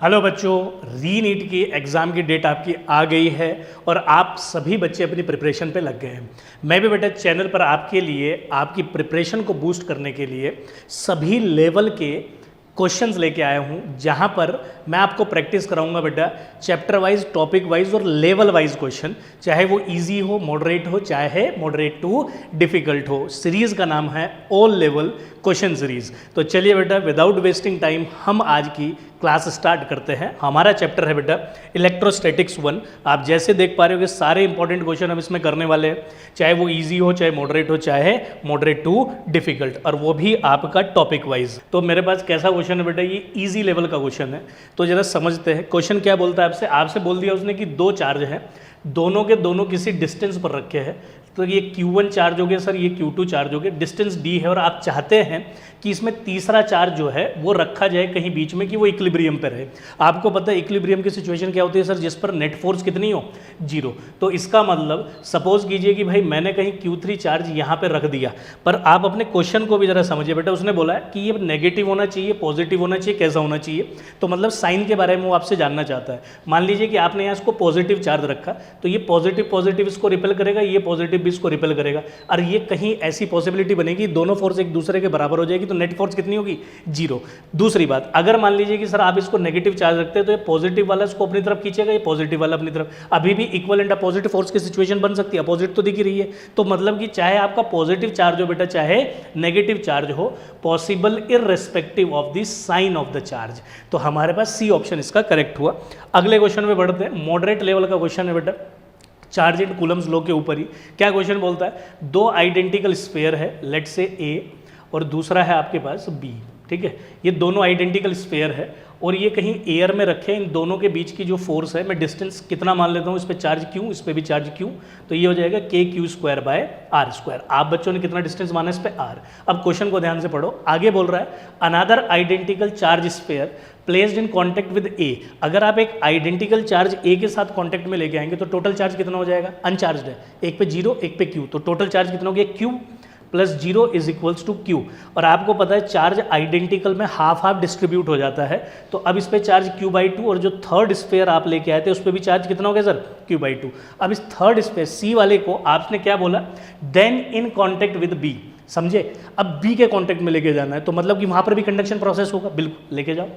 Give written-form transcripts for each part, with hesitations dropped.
Hello बच्चों, री NEET की एग्ज़ाम की डेट आपकी आ गई है और आप सभी बच्चे अपनी प्रिपरेशन पे लग गए हैं। मैं भी बेटा चैनल पर आपके लिए आपकी प्रिपरेशन को बूस्ट करने के लिए सभी लेवल के क्वेश्चंस लेके आया हूँ, जहाँ पर मैं आपको प्रैक्टिस कराऊंगा बेटा चैप्टर वाइज, टॉपिक वाइज और लेवल वाइज क्वेश्चन, चाहे वो इजी हो, मॉडरेट हो, चाहे मॉडरेट टू डिफिकल्ट हो। सीरीज़ का नाम है ऑल लेवल क्वेश्चन सीरीज। तो चलिए बेटा विदाउट वेस्टिंग टाइम हम आज की क्लास स्टार्ट करते हैं। हमारा चैप्टर है बेटा इलेक्ट्रोस्टैटिक्स 1। आप जैसे देख पा रहे हो कि सारे इंपॉर्टेंट क्वेश्चन हम इसमें करने वाले हैं, चाहे वो इजी हो, चाहे मॉडरेट हो, चाहे मॉडरेट टू डिफिकल्ट, और वो भी आपका टॉपिक वाइज। तो मेरे पास कैसा क्वेश्चन है बेटा, ये इजी लेवल का क्वेश्चन है। तो जरा समझते हैं क्वेश्चन क्या बोलता है। आपसे बोल दिया उसने कि दो चार्ज हैं, दोनों के दोनों किसी डिस्टेंस पर रखे हैं। तो ये Q1 चार्ज हो गया सर, ये Q2 चार्ज हो गया, डिस्टेंस D है, और आप चाहते हैं कि इसमें तीसरा चार्ज जो है वो रखा जाए कहीं बीच में कि वो इक्विलिब्रियम पर रहे। आपको पता है इक्विलिब्रियम की सिचुएशन क्या होती है सर, जिस पर नेट फोर्स कितनी हो, 0। तो इसका मतलब सपोज कीजिए कि भाई मैंने कहीं Q3 चार्ज यहाँ पर रख दिया, पर आप अपने क्वेश्चन को भी जरा समझिए बेटा। उसने बोला है कि ये नेगेटिव होना चाहिए, पॉजिटिव होना चाहिए, कैसा होना चाहिए। तो मतलब साइन के बारे में वो आपसे जानना चाहता है। मान लीजिए कि आपने यहाँ इसको पॉजिटिव चार्ज रखा, तो ये पॉजिटिव इसको रिपेल करेगा, ये पॉजिटिव भी इसको रिपेल करेगा, और ये कहीं ऐसी पॉसिबिलिटी बनेगी दोनों फोर्स एक दूसरे के बराबर हो जाएगी, तो नेट फोर्स कितनी होगी, 0। दूसरी बात, अगर मान लीजिए कि सर आप इसको नेगेटिव चार्ज रखते हैं, तो ये पॉजिटिव वाला इसको अपनी तरफ खींचेगा, ये पॉजिटिव वाला अपनी तरफ। अभी भी इक्वल एंड अपोजिट फोर्स की सिचुएशन बन सकती है, अपोजिट तो दिख रही है। तो मतलब कि चाहे आपका पॉजिटिव चार्ज हो बेटा, चाहे नेगेटिव चार्ज हो, possible irrespective of the sign of the charge. तो हमारे पास सी ऑप्शन इसका करेक्ट हुआ। अगले क्वेश्चन में बढ़ते हैं। मॉडरेट लेवल का क्वेश्चन है बेटा, चार्ज इन कूलम्स लॉ के ऊपर ही। क्या क्वेश्चन बोलता है, दो आइडेंटिकल स्फीयर है, लेट से ए और दूसरा है आपके पास बी, ठीक है। ये दोनों आइडेंटिकल स्फीयर है और ये कहीं एयर में रखे। इन दोनों के बीच की जो फोर्स है, मैं डिस्टेंस कितना मान लेता हूँ, इस पर चार्ज क्यू, इस पर भी चार्ज क्यू, तो ये हो जाएगा KQ² आप बच्चों ने कितना डिस्टेंस माना, इस पर आर। अब क्वेश्चन को ध्यान से पढ़ो, आगे बोल रहा है another identical charge sphere placed in contact with A. अगर आप एक आइडेंटिकल चार्ज ए के साथ कॉन्टेक्ट में लेके आएंगे तो टोटल चार्ज कितना हो जाएगा, अनचार्ज है, एक पे 0 एक पे Q, तो टोटल चार्ज कितना हो गया, Q plus 0 is equals to Q। और आपको पता है चार्ज आइडेंटिकल में हाफ हाफ डिस्ट्रीब्यूट हो जाता है, तो अब इस पे चार्ज Q/2, और जो थर्ड स्फीयर आप लेके आए थे उस पर भी चार्ज कितना हो गया सर, Q/2। अब इस थर्ड स्फीयर सी वाले को आपने क्या बोला, then in contact with B, समझे। अब बी के कॉन्टेक्ट में लेके जाना है, तो मतलब कि वहां पर भी कंडक्शन प्रोसेस होगा, बिल्कुल लेके जाओ,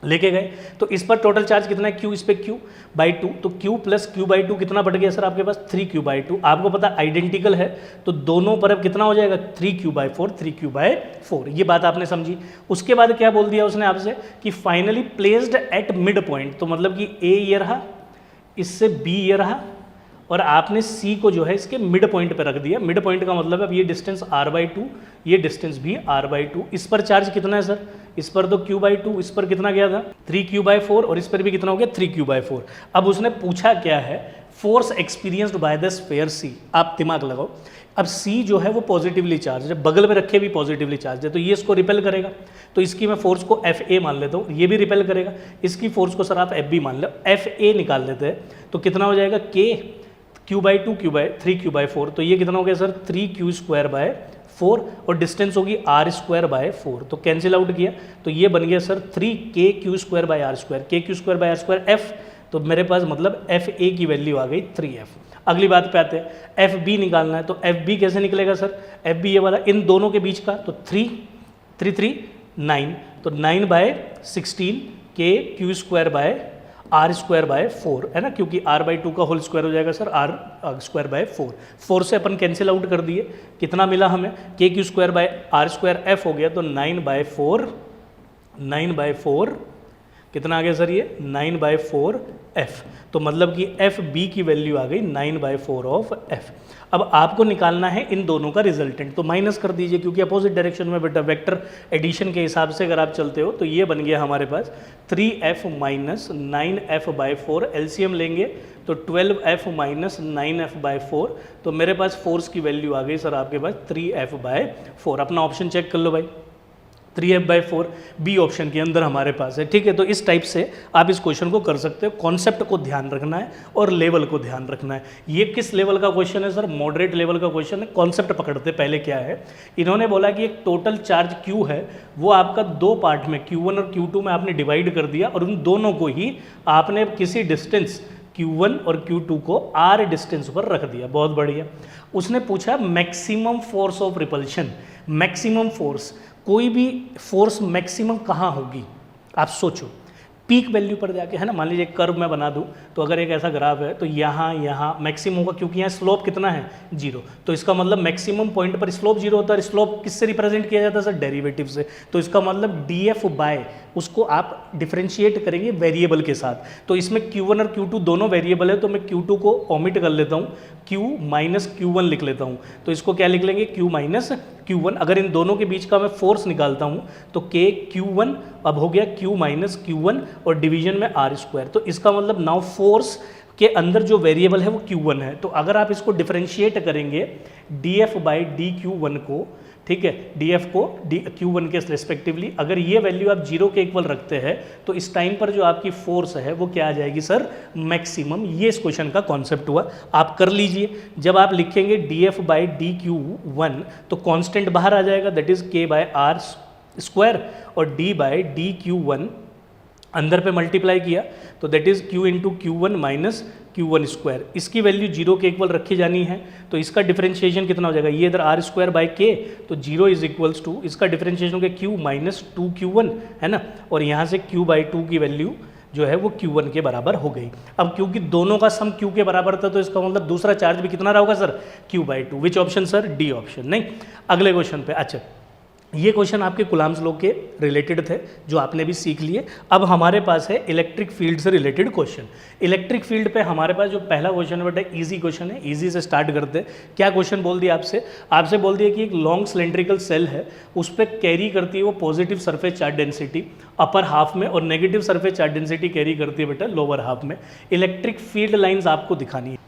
लेके गए। तो इस पर टोटल चार्ज कितना है, Q, इस पे Q/2, तो Q प्लस Q/2 कितना बढ़ गया सर आपके पास, 3Q/2। आपको पता आइडेंटिकल है तो दोनों पर अब कितना हो जाएगा, 3Q/4। ये बात आपने समझी। उसके बाद क्या बोल दिया उसने आपसे कि finally placed at mid point, तो मतलब कि A ये रहा, इससे B ये रहा, और आपने C को जो है इसके मिड पॉइंट पे रख दिया। मिड पॉइंट का मतलब अब ये डिस्टेंस R/2, ये डिस्टेंस भी R/2। इस पर चार्ज कितना है सर, इस पर तो Q/2, इस पर कितना गया था 3Q/4, और इस पर भी कितना हो गया 3Q/4। अब उसने पूछा क्या है, force experienced by the sphere C। आप दिमाग लगाओ, अब C जो है वो पॉजिटिवली चार्ज है, बगल में रखे भी पॉजिटिवली चार्ज है, तो ये इसको रिपेल करेगा। तो इसकी मैं फोर्स को FA मान लेता हूँ, ये भी रिपेल करेगा। इसकी फोर्स को सर आप FB मान लो, FA निकाल लेते हैं, तो कितना हो जाएगा Q/2 3Q/4, तो ये कितना हो गया सर 3Q²/4, और डिस्टेंस होगी R²/4, तो कैंसिल आउट किया, तो ये बन गया सर 3KQ²/R², KQ²/R² F, तो मेरे पास मतलब FA की वैल्यू आ गई 3F। अगली बात पे आते हैं, FB निकालना है, तो FB कैसे निकलेगा सर, FB ये वाला इन दोनों के बीच का, तो 3 9, तो 9/16 KQ²/R² है ना, क्योंकि R/2 का होल स्क्वायर हो जाएगा सर R²/4। 4 से अपन कैंसिल आउट कर दिए, कितना मिला हमें, KQ²/R² F हो गया, तो 9/4 कितना आ गया सर, ये 9/4F। तो मतलब कि FB की वैल्यू आ गई 9/4 ऑफ F। अब आपको निकालना है इन दोनों का रिजल्टेंट, तो माइनस कर दीजिए, क्योंकि अपोजिट डायरेक्शन में बेटा वेक्टर एडिशन के हिसाब से अगर आप चलते हो, तो ये बन गया हमारे पास 3F माइनस 9F/4। एलसीएम लेंगे तो 12F माइनस 9F/4, तो मेरे पास फोर्स की वैल्यू आ गई सर आपके पास 3F/4। अपना ऑप्शन चेक कर लो भाई, 3f/4 बी ऑप्शन के अंदर हमारे पास है। ठीक है, तो इस टाइप से आप इस क्वेश्चन को कर सकते हो। कॉन्सेप्ट को ध्यान रखना है और लेवल को ध्यान रखना है। ये किस लेवल का क्वेश्चन है सर? मॉडरेट लेवल का क्वेश्चन है। कॉन्सेप्ट पकड़ते पहले क्या है, इन्होंने बोला कि एक टोटल चार्ज Q है, वो आपका दो पार्ट में Q1 और Q2 में आपने डिवाइड कर दिया और उन दोनों को ही आपने किसी डिस्टेंस Q1 और Q2 को R डिस्टेंस पर रख दिया। बहुत बढ़िया। उसने पूछा maximum force of repulsion. Maximum force, कोई भी फोर्स मैक्सिमम कहाँ होगी? आप सोचो, पीक वैल्यू पर जाके, है ना। मान लीजिए कर्व मैं बना दूं, तो अगर एक ऐसा ग्राफ है तो यहाँ मैक्सिमम होगा, क्योंकि यहाँ स्लोप कितना है? 0। तो इसका मतलब मैक्सिमम पॉइंट पर स्लोप 0 होता है। स्लोप किससे रिप्रेजेंट किया जाता है सर? डेरिवेटिव से। तो इसका मतलब df बाय, उसको आप डिफ्रेंशिएट करेंगे वेरिएबल के साथ। तो इसमें Q1 और Q2 दोनों वेरिएबल है, तो मैं Q2 को ओमिट कर लेता हूँ, Q माइनस Q1 लिख लेता हूँ। तो इसको क्या लिख लेंगे? Q minus Q1। अगर इन दोनों के बीच का मैं फोर्स निकालता हूँ तो K Q1 अब हो गया Q माइनस Q1 और डिवीजन में R²। तो इसका मतलब नाउ फोर्स के अंदर जो वेरिएबल है वो Q1 है। तो अगर आप इसको डिफरेंशिएट करेंगे df बाई dQ1 को, ठीक है, df को Q1 के रेस्पेक्टिवली, अगर ये वैल्यू आप 0 के इक्वल रखते हैं तो इस टाइम पर जो आपकी फोर्स है वो क्या आ जाएगी सर? मैक्सिमम। ये इस क्वेश्चन का कॉन्सेप्ट हुआ। आप कर लीजिए। जब आप लिखेंगे df बाई dQ1 तो कांस्टेंट बाहर आ जाएगा, that is k bye R² और d बाई dQ1 अंदर पे मल्टीप्लाई किया तो that is Q into Q1 minus Q1²। इसकी वैल्यू 0 के इक्वल रखी जानी है, तो इसका डिफरेंशिएशन कितना हो जाएगा? ये इधर R² बाई K, तो 0 इज इक्वल्स टू, इसका डिफरेंशिएशन हो गया Q माइनस 2Q1, है ना। और यहाँ से Q बाई 2 की वैल्यू जो है वो Q1 के बराबर हो गई। अब क्योंकि दोनों का सम Q के बराबर था, तो इसका मतलब दूसरा चार्ज भी कितना रहा होगा sir? Q by 2। Which option sir? D option. नहीं, अगले क्वेश्चन पे। अच्छा, ये क्वेश्चन आपके कुलाम्स लॉ के रिलेटेड थे, जो आपने भी सीख लिए। अब हमारे पास है इलेक्ट्रिक फील्ड से रिलेटेड क्वेश्चन। इलेक्ट्रिक फील्ड पे हमारे पास जो पहला क्वेश्चन है बेटा, इजी क्वेश्चन है। इजी से स्टार्ट करते हैं। क्या क्वेश्चन बोल दिया आपसे? आपसे बोल दिया कि एक लॉन्ग सिलेंड्रिकल सेल है, उस पर कैरी करती है वो positive surface charge density upper half में और negative surface charge density carry करती है बेटा लोअर हाफ में। इलेक्ट्रिक फील्ड लाइन्स आपको दिखानी है।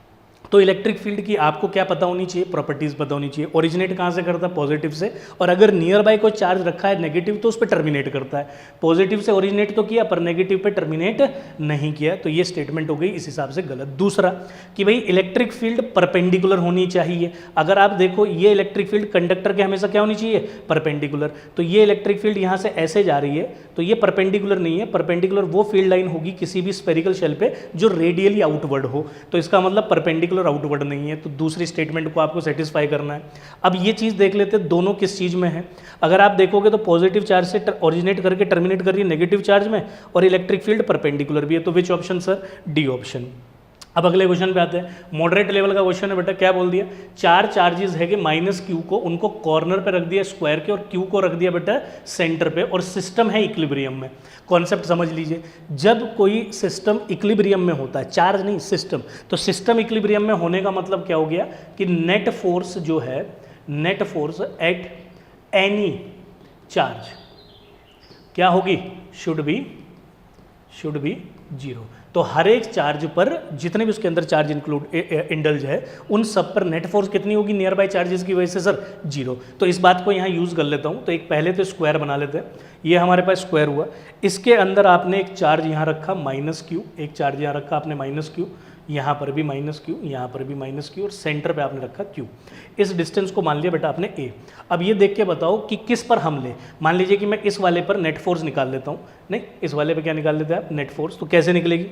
तो इलेक्ट्रिक फील्ड की आपको क्या पता होनी चाहिए? प्रॉपर्टीज पता होनी चाहिए। ओरिजिनेट कहाँ से करता है? पॉजिटिव से। और अगर नियर बाय कोई चार्ज रखा है नेगेटिव तो उस पर टर्मिनेट करता है। पॉजिटिव से ओरिजिनेट तो किया पर नेगेटिव पे टर्मिनेट नहीं किया, तो ये स्टेटमेंट हो गई इस हिसाब से गलत। दूसरा कि भाई इलेक्ट्रिक फील्ड परपेंडिकुलर होनी चाहिए। अगर आप देखो ये इलेक्ट्रिक फील्ड कंडक्टर के हमेशा क्या होनी चाहिए? परपेंडिकुलर। तो ये इलेक्ट्रिक फील्ड यहाँ से ऐसे जा रही है तो ये परपेंडिकुलर नहीं है। परपेंडिकुलर वो फील्ड लाइन होगी किसी भी स्फेरिकल शेल पे जो रेडियली आउटवर्ड हो, तो इसका मतलब परपेंडिकुलर आउटवर्ड नहीं है। तो दूसरी स्टेटमेंट को आपको सेटिस्फाई करना है। अब ये चीज़ देख लेते हैं दोनों किस चीज़ में है। अगर आप देखोगे तो पॉजिटिव चार्ज से ओरिजिनेट करके टर्मिनेट कर रही है नेगेटिव चार्ज में, और इलेक्ट्रिक फील्ड परपेंडिकुलर भी है। तो which option sir? D option. अब अगले क्वेश्चन पे आते हैं। मॉडरेट लेवल का क्वेश्चन है बेटा। क्या बोल दिया? चार चार्जेस है कि माइनस Q को, उनको कॉर्नर पे रख दिया स्क्वायर के, और Q को रख दिया बेटा सेंटर पे, और सिस्टम है इक्विलिब्रियम में। कॉन्सेप्ट समझ लीजिए, जब कोई सिस्टम इक्विलिब्रियम में होता है, चार्ज नहीं सिस्टम, तो सिस्टम इक्विलिब्रियम में होने का मतलब क्या हो गया कि नेट फोर्स जो है, net force at any charge क्या होगी? Should be 0। तो हर एक चार्ज पर जितने भी उसके अंदर चार्ज इंडल्ज है उन सब पर नेट फोर्स कितनी होगी नियर बाय चार्जेस की वजह से सर? 0। तो इस बात को यहाँ यूज़ कर लेता हूँ। तो एक पहले तो स्क्वायर बना लेते हैं। ये हमारे पास स्क्वायर हुआ, इसके अंदर आपने एक चार्ज यहाँ रखा -Q, एक चार्ज यहाँ रखा आपने -Q, यहाँ पर भी -Q, यहाँ पर भी -Q, और सेंटर पे आपने रखा Q। इस डिस्टेंस को मान लिया बेटा आपने A। अब ये देख के बताओ कि किस पर हम ले। मान लीजिए कि मैं इस वाले पर नेट फोर्स निकाल लेता हूँ। नहीं, इस वाले पे क्या निकाल लेते हैं आप? Net force. तो कैसे निकलेगी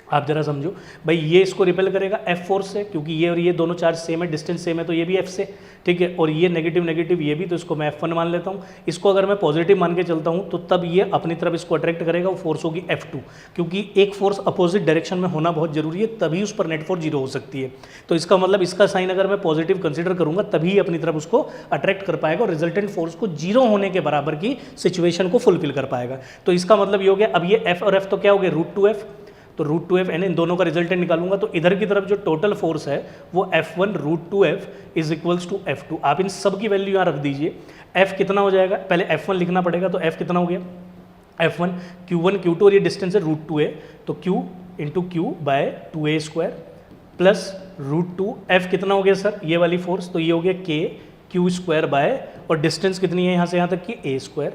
आप जरा समझो भाई। ये इसको रिपेल करेगा F फोर्स से, क्योंकि ये और ये दोनों चार्ज सेम है, डिस्टेंस सेम है, तो ये भी F से, ठीक है। और ये नेगेटिव नेगेटिव ये भी, तो इसको मैं F1 मान लेता हूँ। इसको अगर मैं पॉजिटिव मान के चलता हूँ तो तब ये अपनी तरफ इसको अट्रैक्ट करेगा, वो फोर्स होगी F2, क्योंकि एक फोर्स अपोजिट डायरेक्शन में होना बहुत जरूरी है, तभी उस पर नेट फोर्स 0 हो सकती है। तो इसका मतलब इसका साइन अगर मैं पॉजिटिव कंसिडर करूंगा तभी अपनी तरफ उसको अट्रैक्ट कर पाएगा और रिजल्टेंट फोर्स को 0 होने के बराबर की सिचुएशन को फुलफिल कर पाएगा। तो इसका मतलब ये हो गया। अब ये F और F तो क्या हो गया? √2F। तो √2F यानी इन दोनों का रिजल्टेंट निकालूंगा तो इधर की तरफ जो टोटल फोर्स है वो F1 √2F is equals to F2। आप इन सब की वैल्यू यहाँ रख दीजिए। F कितना हो जाएगा? पहले F1 लिखना पड़ेगा, तो F कितना हो गया? F1 Q1 Q2 और ये डिस्टेंस है √2a, तो Q into Q by 2a² plus √2। F कितना हो गया सर? ये वाली फोर्स, तो ये हो गया K Q² बाय, और डिस्टेंस कितनी है यहाँ से यहाँ तक की? a²।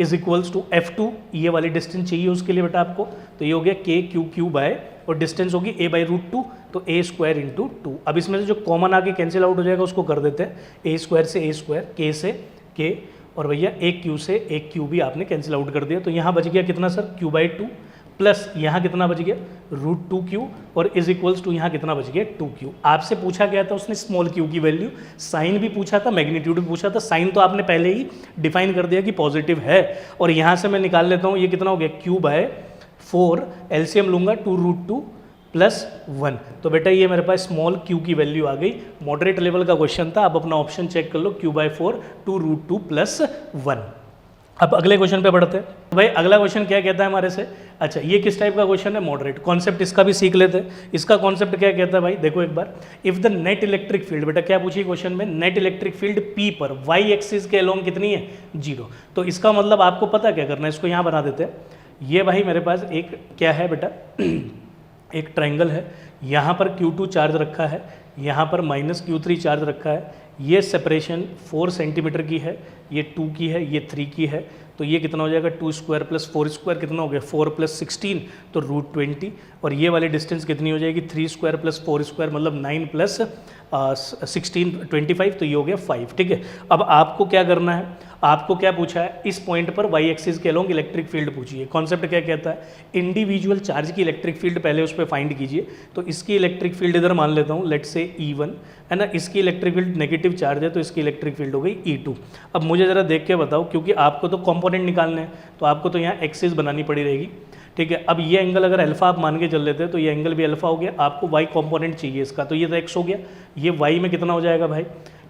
Is equals to F2, ये वाली डिस्टेंस चाहिए उसके लिए बेटा आपको, तो ये हो गया k क्यू क्यू बाय, और डिस्टेंस होगी a बाई रूट टू, तो a स्क्वायर इंटू टू। अब इसमें से जो कॉमन आके कैंसिल आउट हो जाएगा उसको कर देते हैं, a स्क्वायर से a स्क्वायर, k से k, और भैया एक क्यू से एक क्यू भी आपने कैंसिल आउट कर दिया, तो यहाँ बच गया कितना sir, Q by two, plus यहाँ कितना बच गया रूट टू क्यू, और इज इक्वल्स टू यहाँ कितना बच गया टू क्यू। आपसे पूछा गया था उसने स्मॉल क्यू की वैल्यू, साइन भी पूछा था, मैग्नीट्यूड भी पूछा था। साइन तो आपने पहले ही डिफाइन कर दिया कि पॉजिटिव है, और यहाँ से मैं निकाल लेता हूँ, ये कितना हो गया क्यू बाय 4, एलसीएम लूंगा 2 रूट टू प्लस 1, तो बेटा ये मेरे पास स्मॉल क्यू की वैल्यू आ गई। मॉडरेट लेवल का क्वेश्चन था, आप अपना ऑप्शन चेक कर लो, Q by 4 2 root two plus 1। अब अगले क्वेश्चन पे बढ़ते हैं। भाई अगला क्वेश्चन क्या कहता है हमारे से, अच्छा ये किस टाइप का क्वेश्चन है, मॉडरेट। कॉन्सेप्ट इसका भी सीख लेते हैं। इसका कॉन्सेप्ट क्या कहता है भाई, देखो एक बार, if the net electric field, बेटा क्या पूछी क्वेश्चन में, नेट इलेक्ट्रिक फील्ड P पर वाई एक्सिस के अलोंग कितनी है 0, तो इसका मतलब आपको पता क्या करना है, इसको यहाँ बना देते हैं। ये भाई मेरे पास एक क्या है बेटा एक ट्रायंगल है, यहाँ पर Q2 चार्ज रखा है, यहाँ पर माइनस Q3 चार्ज रखा है, ये सेपरेशन 4 सेंटीमीटर की है, ये 2 की है, ये 3 की है, तो ये कितना हो जाएगा 2 स्क्वायर प्लस 4 स्क्वायर कितना हो गया 4 प्लस 16, तो रूट 20, और ये वाली डिस्टेंस कितनी हो जाएगी 3 स्क्वायर प्लस 4 स्क्वायर मतलब 9 प्लस 16 25, तो ये हो गया 5। ठीक है, अब आपको क्या करना है, आपको क्या पूछा है, इस पॉइंट पर वाई एक्सिस के अलोंग इलेक्ट्रिक फील्ड पूछी है। कॉन्सेप्ट क्या कहता है, इंडिविजुअल चार्ज की इलेक्ट्रिक फील्ड पहले उस पर फाइंड कीजिए, तो इसकी इलेक्ट्रिक फील्ड इधर मान लेता हूँ, लेट से E1 है ना, इसकी इलेक्ट्रिक फील्ड नेगेटिव चार्ज है, तो इसकी इलेक्ट्रिक फील्ड हो गई E2। अब मुझे ज़रा देख के बताओ, क्योंकि आपको तो कंपोनेंट निकालने हैं, तो आपको तो यहाँ एक्सिस बनानी पड़ी रहेगी। ठीक है, अब ये एंगल अगर अल्फा आप मान के चल लेते हैं, तो ये एंगल भी अल्फा हो गया, आपको वाई कंपोनेंट चाहिए इसका, तो ये तो एक्स हो गया, ये वाई में कितना हो जाएगा भाई,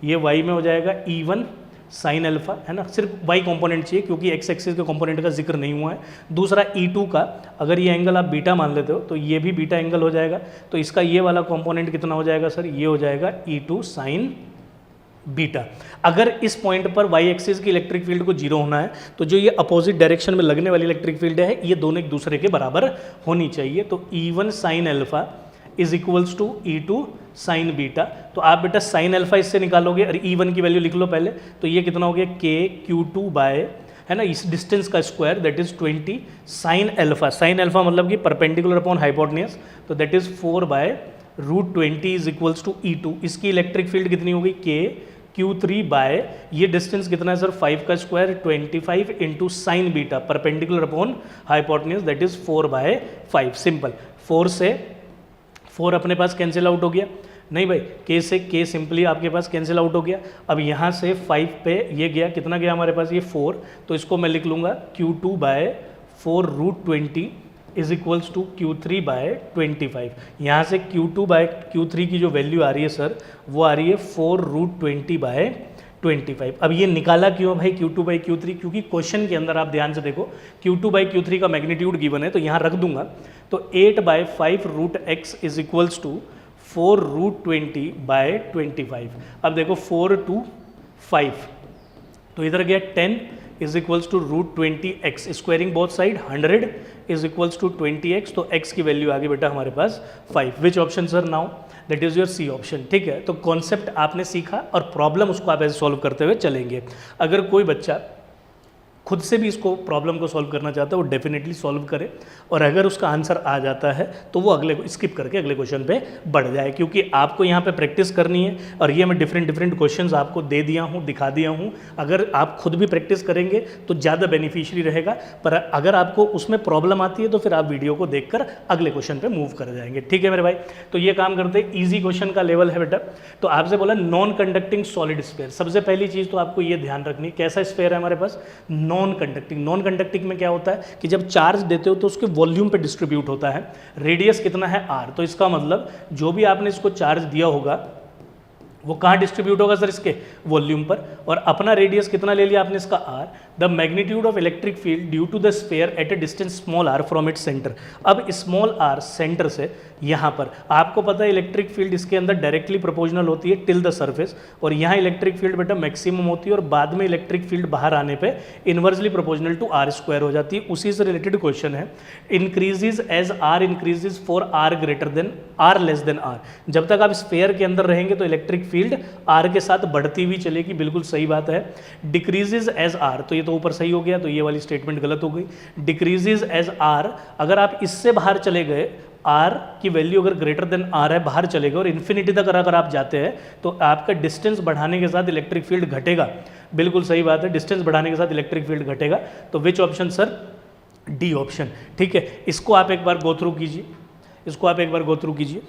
ये वाई में हो जाएगा E1 साइन अल्फा, है ना, सिर्फ वाई कंपोनेंट चाहिए क्योंकि एक्स एक्सिस के कंपोनेंट का जिक्र नहीं हुआ है। दूसरा E2 का अगर ये एंगल आप बीटा मान लेते हो, तो ये भी बीटा एंगल हो जाएगा, तो इसका ये वाला कंपोनेंट कितना हो जाएगा सर, ये हो जाएगा E2 साइन बीटा। अगर इस पॉइंट पर वाई एक्सिस की इलेक्ट्रिक फील्ड को जीरो होना है, तो जो ये अपोजिट डायरेक्शन में लगने वाली इलेक्ट्रिक फील्ड है, ये दोनों एक दूसरे के बराबर होनी चाहिए, तो E1 sine alpha is equals to E2 sine beta. तो आप बेटा साइन अल्फा इससे निकालोगे, और E1 की वैल्यू लिख लो पहले, तो ये कितना हो गया K Q2 बाय, है ना, इस डिस्टेंस का square that is 20 sine alpha, sine alpha मतलब कि परपेंडिकुलर अपॉन हाइपोटेन्यूज, तो that is 4 by root 20 is equals to E2। इसकी इलेक्ट्रिक फील्ड कितनी हो गई K Q3 बाय, ये डिस्टेंस कितना है सर 5 का square 25 into sine beta perpendicular upon hypotenuse that is 4 by 5। Simple, 4 से 4 अपने पास कैंसिल आउट हो गया, नहीं भाई K से K सिंपली आपके पास कैंसिल आउट हो गया। अब यहाँ से 5 पे ये गया, कितना गया हमारे पास ये 4, तो इसको मैं लिख लूँगा Q2 by 4 root 20 is equals to Q3 by 25। यहाँ से Q2 बाय Q3 की जो वैल्यू आ रही है सर, वो आ रही है 4 रूट 20 बाय 25। अब ये निकाला क्यों भाई Q2 बाई Q3, क्योंकि क्वेश्चन के अंदर आप ध्यान से देखो Q2 बाई Q3 का मैग्नीट्यूड गिवन है, तो यहाँ रख दूंगा, तो 8 by 5 root x is equals to 4 root 20 by 25। अब देखो 4 to 5, तो इधर गया 10 is equals to root 20x, squaring both side 100 is equals to 20x, तो x की वैल्यू आ गई बेटा हमारे पास 5। Which option sir now, that is your C option. ठीक है, तो कॉन्सेप्ट आपने सीखा और प्रॉब्लम उसको आप ऐसे सॉल्व करते हुए चलेंगे। अगर कोई बच्चा खुद से भी इसको प्रॉब्लम को सॉल्व करना चाहता है, वो डेफिनेटली सॉल्व करे, और अगर उसका आंसर आ जाता है तो वो अगले स्किप करके अगले क्वेश्चन पे बढ़ जाए, क्योंकि आपको यहाँ पे प्रैक्टिस करनी है। और ये मैं डिफरेंट क्वेश्चंस आपको दे दिया हूँ, दिखा दिया हूँ। अगर आप खुद भी प्रैक्टिस करेंगे तो ज़्यादा बेनिफिशियरी रहेगा, पर अगर आपको उसमें प्रॉब्लम आती है तो फिर आप वीडियो को देखकर अगले क्वेश्चन पर मूव कर जाएंगे। ठीक है मेरे भाई, तो ये काम करते हैं। ईजी क्वेश्चन का लेवल है बेटा, तो आपसे बोला नॉन कंडक्टिंग सॉलिड स्फीयर। सबसे पहली चीज़ तो आपको ये ध्यान रखनी, कैसा स्फीयर है हमारे पास, नॉन कंडक्टिंग। नॉन कंडक्टिंग में क्या होता है कि जब चार्ज देते हो तो उसके वॉल्यूम पे डिस्ट्रीब्यूट होता है, रेडियस कितना है r, तो इसका मतलब जो भी आपने इसको चार्ज दिया होगा वो कहाँ डिस्ट्रीब्यूट होगा सर, इसके वॉल्यूम पर, और अपना रेडियस कितना ले लिया आपने इसका r। The magnitude of electric field due to the sphere at a distance small r from its centre. अब स्मॉल r सेंटर से यहाँ पर आपको पता है इलेक्ट्रिक फील्ड इसके अंदर डायरेक्टली प्रोपोर्शनल होती है टिल द सरफेस, और यहाँ इलेक्ट्रिक फील्ड बेटा मैक्सिमम होती है, और बाद में इलेक्ट्रिक फील्ड बाहर आने पे inversely proportional to r square हो जाती है। उसी से रिलेटेड क्वेश्चन है, increases as r increases for r greater than r less than r। जब तक आप स्फीयर के अंदर रहेंगे तो इलेक्ट्रिक फील्ड आर के साथ बढ़ती हुई चलेगी, बिल्कुल सही बात है। डिक्रीजेज एज आर, तो ये तो ऊपर सही हो गया, तो ये वाली स्टेटमेंट गलत हो गई। डिक्रीजेज एज आर, अगर आप इससे बाहर चले गए, आर की वैल्यू अगर ग्रेटर देन आर है, बाहर चले गए और इन्फिनिटी तक अगर आप जाते हैं तो आपका डिस्टेंस बढ़ाने के साथ इलेक्ट्रिक फील्ड घटेगा, बिल्कुल सही बात है, डिस्टेंस बढ़ाने के साथ इलेक्ट्रिक फील्ड घटेगा। तो which option sir? D option. ठीक है, इसको आप एक बार गो थ्रू कीजिए, इसको आप एक बार गो थ्रू कीजिए।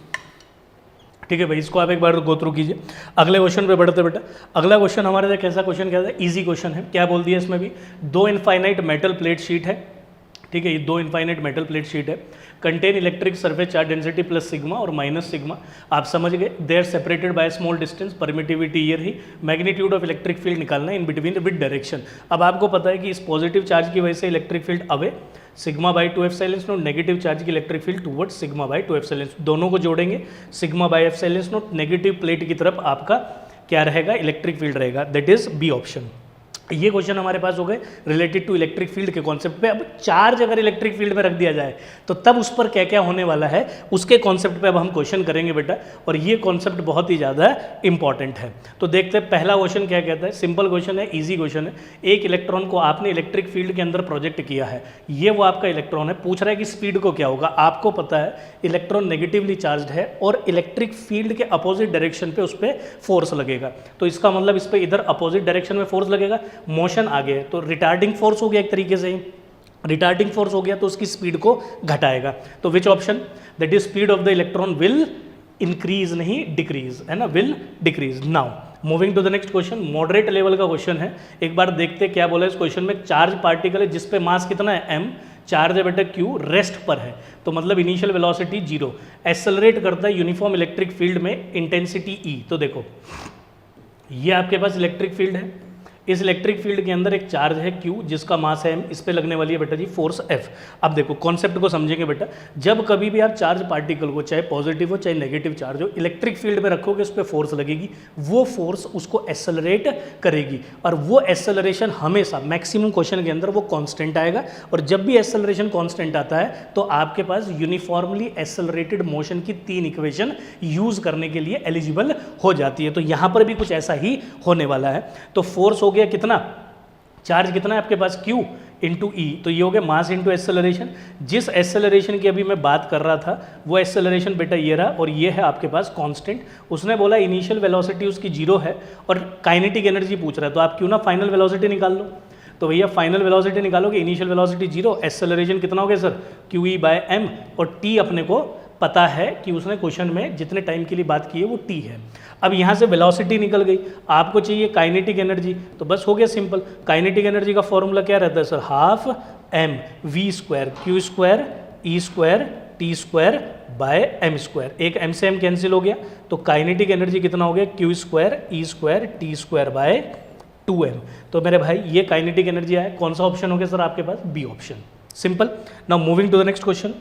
ठीक है भाई, इसको आप एक बार गो थ्रू कीजिए। अगले क्वेश्चन पे बढ़ते बेटा। अगला क्वेश्चन हमारे लिए कैसा क्वेश्चन क्या है? इजी क्वेश्चन है। क्या बोल दिया इसमें भी? 2 इनफाइनाइट मेटल प्लेट शीट है। ठीक है, ये 2 इनफाइनाइट मेटल प्लेट शीट है। Contain electric surface charge density plus sigma और माइनस सिग्मा, आप समझ गए। They are separated by small distance, permittivity ये रही। मैग्नीट्यूड ऑफ इलेक्ट्रिक फील्ड निकालना है इन बिटवीन विद डायरेक्शन। अब आपको पता है कि इस पॉजिटिव चार्ज की वजह से electric field away sigma by 2 epsilon naught, negative charge की electric field towards sigma by 2 epsilon. दोनों को जोड़ेंगे, sigma by epsilon naught, negative plate की तरफ आपका क्या रहेगा? इलेक्ट्रिक फील्ड रहेगा, दैट इज बी ऑप्शन। ये क्वेश्चन हमारे पास हो गए रिलेटेड टू इलेक्ट्रिक फील्ड के कॉन्सेप्ट पे। अब चार्ज अगर इलेक्ट्रिक फील्ड में रख दिया जाए तो तब उस पर क्या क्या होने वाला है, उसके कॉन्सेप्ट पे अब हम क्वेश्चन करेंगे बेटा, और ये कॉन्सेप्ट बहुत ही ज़्यादा इंपॉर्टेंट है। तो देखते हैं पहला क्वेश्चन क्या कहता है। सिंपल क्वेश्चन है, इजी क्वेश्चन है। एक इलेक्ट्रॉन को आपने इलेक्ट्रिक फील्ड के अंदर प्रोजेक्ट किया है, ये वो आपका इलेक्ट्रॉन है। पूछ रहा है कि स्पीड को क्या होगा। आपको पता है इलेक्ट्रॉन नेगेटिवली चार्ज है और इलेक्ट्रिक फील्ड के अपोजिट डायरेक्शन पे उस पर फोर्स लगेगा, तो इसका मतलब इस पर इधर अपोजिट डायरेक्शन में फोर्स लगेगा, मोशन आगे है, तो रिटार्डिंग फोर्स हो गया एक तरीके से। रिटार्डिंग फोर्स हो गया तो उसकी स्पीड को घटाएगा। तो which option? That is speed of the electron will increase, नहीं डिक्रीज, है ना, will decrease. Now moving to the next question, moderate level का क्वेश्चन है। एक बार देखते क्या बोला इस क्वेश्चन में। चार्ज पार्टिकल है जिसपे मास कितना है? m, चार्ज है बेटा q, रेस्ट पर है, तो मतलब इनिशियल वेलोसिटी 0, एक्सेलरेट करता है यूनिफॉर्म इलेक्ट्रिक फील्ड में, इंटेंसिटी E। तो देखो ये आपके पास इलेक्ट्रिक फील्ड है, इस इलेक्ट्रिक फील्ड के अंदर एक चार्ज है Q जिसका मास है m, इस पे लगने वाली है बेटा जी फोर्स F। अब देखो कॉन्सेप्ट को समझेंगे बेटा, जब कभी भी आप चार्ज पार्टिकल को, चाहे पॉजिटिव हो चाहे नेगेटिव चार्ज हो, इलेक्ट्रिक फील्ड में रखोगे, उस पर फोर्स लगेगी, वो फोर्स उसको एक्सेलरेट करेगी, और वो एक्सेलरेशन हमेशा मैक्सिमम क्वेश्चन के अंदर वो कांस्टेंट आएगा। और जब भी एक्सेलरेशन कांस्टेंट आता है तो आपके पास यूनिफॉर्मली एक्सेलरेटेड मोशन की 3 इक्वेशन यूज करने के लिए एलिजिबल हो जाती है। तो यहाँ पर भी कुछ ऐसा ही होने वाला है। तो फोर्स हो गया कितना? चार्ज कितना है आपके पास? Q इंटू ई, तो ये हो गया मास इंटू एक्सेलरेशन। जिस एक्सेलरेशन की अभी मैं बात कर रहा था वो एक्सेलरेशन बेटा ये रहा, और ये है आपके पास कांस्टेंट। उसने बोला इनिशियल वेलोसिटी उसकी 0 है और काइनेटिक एनर्जी पूछ रहा है, तो आप क्यों ना फाइनल वेलोसिटी निकाल लो। तो भैया फाइनल वेलोसिटी निकालोगे, इनिशियल वेलोसिटी 0, एक्सेलरेशन कितना हो गया सर? QE बाय m, और t अपने को पता है कि उसने क्वेश्चन में जितने टाइम के लिए बात की है वो t है। अब यहाँ से वेलोसिटी निकल गई, आपको चाहिए काइनेटिक एनर्जी, तो बस हो गया सिंपल। काइनेटिक एनर्जी का फॉर्मूला क्या रहता है sir? Half m v square q square e square t square by m square. एक m से m कैंसिल हो गया, तो काइनेटिक एनर्जी कितना हो गया? q square e square t square by 2m। तो मेरे भाई ये काइनेटिक एनर्जी आया। कौन सा ऑप्शन हो गया सर आपके पास? B option. Simple. Now moving to the next question,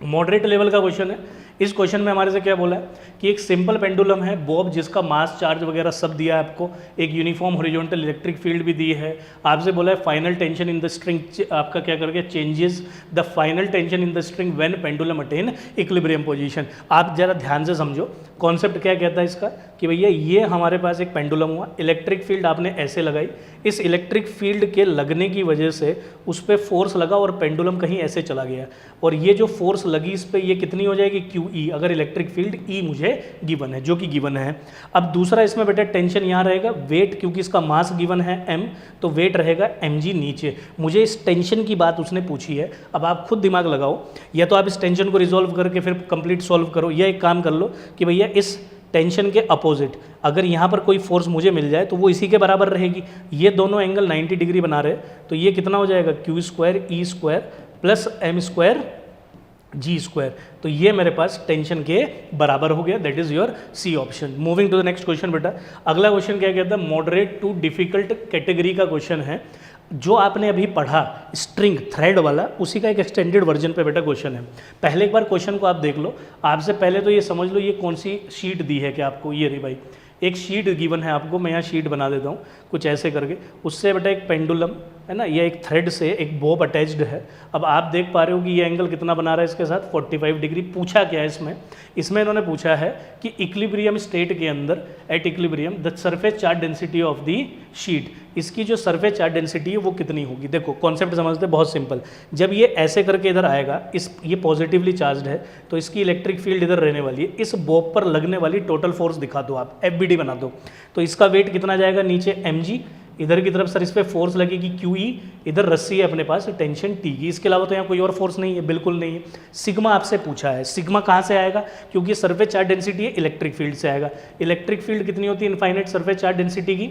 moderate level का क्वेश्चन है। इस क्वेश्चन में हमारे से क्या बोला है कि एक सिंपल पेंडुलम है बॉब, जिसका मास, चार्ज वगैरह सब दिया है आपको, एक यूनिफॉर्म हॉरिजॉन्टल इलेक्ट्रिक फील्ड भी दी है। आपसे बोला है final tension in the string, आपका क्या करके changes the final tension in the string when pendulum attain equilibrium position. आप जरा ध्यान से समझो कॉन्सेप्ट क्या कहता है इसका, कि भैया ये हमारे पास एक पेंडुलम हुआ, इलेक्ट्रिक फील्ड आपने ऐसे लगाई, इस इलेक्ट्रिक फील्ड के लगने की वजह से उस पर फोर्स लगा और पेंडुलम कहीं ऐसे चला गया, और ये जो फोर्स लगी इस पर ये कितनी हो जाएगी? QE, अगर इलेक्ट्रिक फील्ड E मुझे गिवन है, जो कि गिवन है। अब दूसरा इसमें बेटा टेंशन यहाँ रहेगा, वेट, क्योंकि इसका मास गिवन है m, तो वेट रहेगा mg नीचे। मुझे इस टेंशन की बात उसने पूछी है, अब आप खुद दिमाग लगाओ, या तो आप इस टेंशन को रिजोल्व करके फिर कंप्लीट सॉल्व करो, या एक काम कर लो कि भैया इस टेंशन के अपोजिट अगर यहाँ पर कोई फोर्स मुझे मिल जाए तो वो इसी के बराबर रहेगी। ये दोनों एंगल 90 डिग्री बना रहे, तो ये कितना हो जाएगा? q square e square plus m square g square, तो ये मेरे पास टेंशन के बराबर हो गया, that is your C option. Moving to the next question बेटा, अगला क्वेश्चन क्या कहता है? मॉडरेट टू डिफिकल्ट कैटेगरी का क्वेश्चन है। जो आपने अभी पढ़ा स्ट्रिंग थ्रेड वाला, उसी का एक एक्सटेंडेड वर्जन पे बेटा क्वेश्चन है। पहले एक बार क्वेश्चन को आप देख लो। आपसे पहले तो ये समझ लो ये कौन सी शीट दी है, कि आपको ये रही भाई एक शीट गिवन है आपको, मैं यहाँ शीट बना देता हूँ। कुछ ऐसे करके, उससे बेटा एक पेंडुलम है ना, ये एक थ्रेड से एक बॉब अटैच्ड है। अब आप देख पा रहे हो कि ये एंगल कितना बना रहा है इसके साथ 45 डिग्री। पूछा क्या है इसमें, इसमें इन्होंने पूछा है कि इक्विलिब्रियम स्टेट के अंदर at equilibrium the surface charge density of the sheet, इसकी जो सरफेस चार्ज डेंसिटी है वो कितनी होगी। देखो कॉन्सेप्ट समझते हैं, बहुत सिंपल। जब ये ऐसे करके इधर आएगा, ये पॉजिटिवली चार्ज है तो इसकी इलेक्ट्रिक फील्ड इधर रहने वाली है। इस बॉब पर लगने वाली टोटल फोर्स दिखा दो आप, FBD बना दो। तो इसका वेट कितना जाएगा नीचे mg, इधर की तरफ सर इस पर फोर्स लगेगी QE, इधर रस्सी है अपने पास टेंशन T की। इसके अलावा तो यहाँ कोई और फोर्स नहीं है, बिल्कुल नहीं है। सिग्मा आपसे पूछा है, सिग्मा कहाँ से आएगा, क्योंकि सरफेस चार्ज डेंसिटी है, इलेक्ट्रिक फील्ड से आएगा। इलेक्ट्रिक फील्ड कितनी होती है इनफाइनाइट सरफेस चार्ज डेंसिटी की,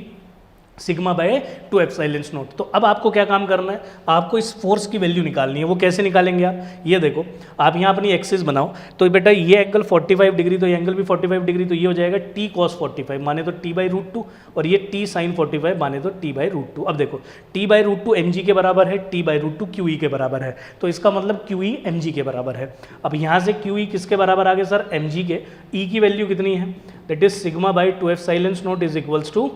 सिग्मा बाय 2 एप्सिलॉन नॉट। तो अब आपको क्या काम करना है, आपको इस फोर्स की वैल्यू निकालनी है। वो कैसे निकालेंगे आप, ये देखो आप यहाँ अपनी एक्सिस बनाओ। तो बेटा ये एंगल 45 डिग्री, तो ये एंगल भी 45 डिग्री, तो ये हो जाएगा t cos 45 माने तो t/√2, और ये t sin 45 माने तो t/√2। अब देखो t/√2 mg के बराबर है, t/√2 QE के बराबर है, तो इसका मतलब QE mg के बराबर है। अब यहाँ से QE किसके बराबर आ गए सर, mg के। E की वैल्यू कितनी है, that is sigma by 2 epsilon naught is equals to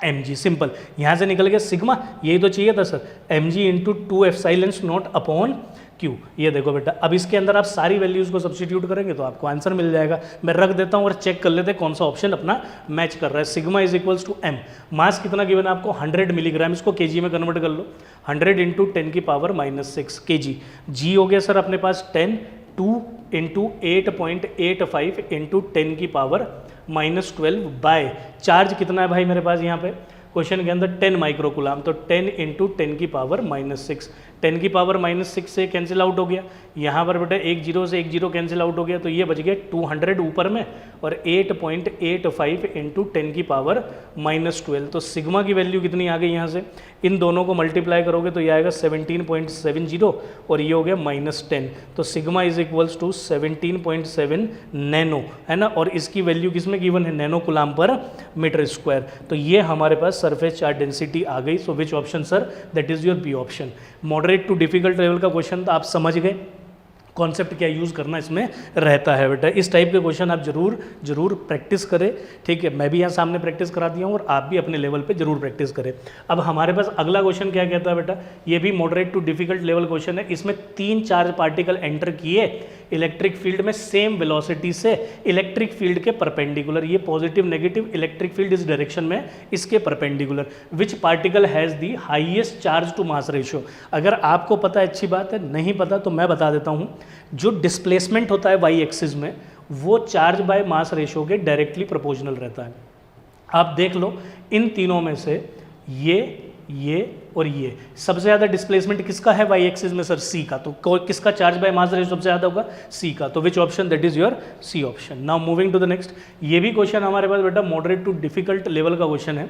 mg। Simple, यहाँ से निकल गया सिग्मा, यही तो चाहिए था sir, mg into 2 epsilon naught upon q। ये देखो बेटा, अब इसके अंदर आप सारी वैल्यूज़ को सब्स्टिट्यूट करेंगे तो आपको आंसर मिल जाएगा। मैं रख देता हूँ और चेक कर लेते हैं कौन सा ऑप्शन अपना मैच कर रहा है। Sigma is equals to m, mass कितना गिवन है आपको 100 मिलीग्राम, इसको kg में कन्वर्ट कर लो, 100 इंटू 10 की पावर -6 kg। g हो गया सर अपने पास 10, 2 इंटू 8.85 इंटू 10 की पावर -12 बाय, चार्ज कितना है भाई मेरे पास यहाँ पे क्वेश्चन के अंदर 10 माइक्रोकुलाम, तो 10 इंटू 10 की पावर -6, 10 की पावर -6 से कैंसिल आउट हो गया। यहाँ पर बेटा एक जीरो से एक जीरो कैंसिल आउट हो गया, तो ये बच गया 200 ऊपर में, और 8.85 इंटू 10 की पावर -12। तो सिग्मा की वैल्यू कितनी आ गई यहाँ से, इन दोनों को मल्टीप्लाई करोगे तो ये आएगा 17.70, और ये हो गया -10। तो sigma is equals to 17.7 nano, है ना, और इसकी वैल्यू किसमें गिवन है, नैनो कुलाम पर मीटर स्क्वायर। तो ये हमारे पास सरफेस चार्ज डेंसिटी आ गई। So which option sir, that is your B option. Moderate to difficult level का क्वेश्चन तो आप समझ गए, कॉन्सेप्ट क्या यूज़ करना इसमें रहता है बेटा। इस टाइप के क्वेश्चन आप जरूर प्रैक्टिस करें, ठीक है। मैं भी यहाँ सामने प्रैक्टिस करा दिया हूँ और आप भी अपने लेवल पे जरूर प्रैक्टिस करें। अब हमारे पास अगला क्वेश्चन क्या कहता है बेटा, ये भी moderate to difficult level question है। इसमें 3 चार्ज पार्टिकल एंटर किए इलेक्ट्रिक फील्ड में सेम वेलोसिटी से, इलेक्ट्रिक फील्ड के परपेंडिकुलर, ये पॉजिटिव नेगेटिव इलेक्ट्रिक फील्ड इस डायरेक्शन में इसके perpendicular. Which particle has the highest charge to mass ratio. अगर आपको पता है अच्छी बात है, नहीं पता तो मैं बता देता हूँ। जो डिस्प्लेसमेंट होता है वाई एक्सिस में, वो चार्ज बाय मास रेशियो के डायरेक्टली प्रोपोर्शनल रहता है। आप देख लो इन तीनों में से ये और ये सबसे ज़्यादा डिस्प्लेसमेंट किसका है वाई एक्सिस में सर, सी का। तो किसका चार्ज बाय मास रेशियो सबसे ज़्यादा होगा, सी का। तो which option, that is your C option. Now moving to the next. ये भी क्वेश्चन हमारे पास बेटा मॉडरेट टू डिफिकल्ट लेवल का क्वेश्चन है।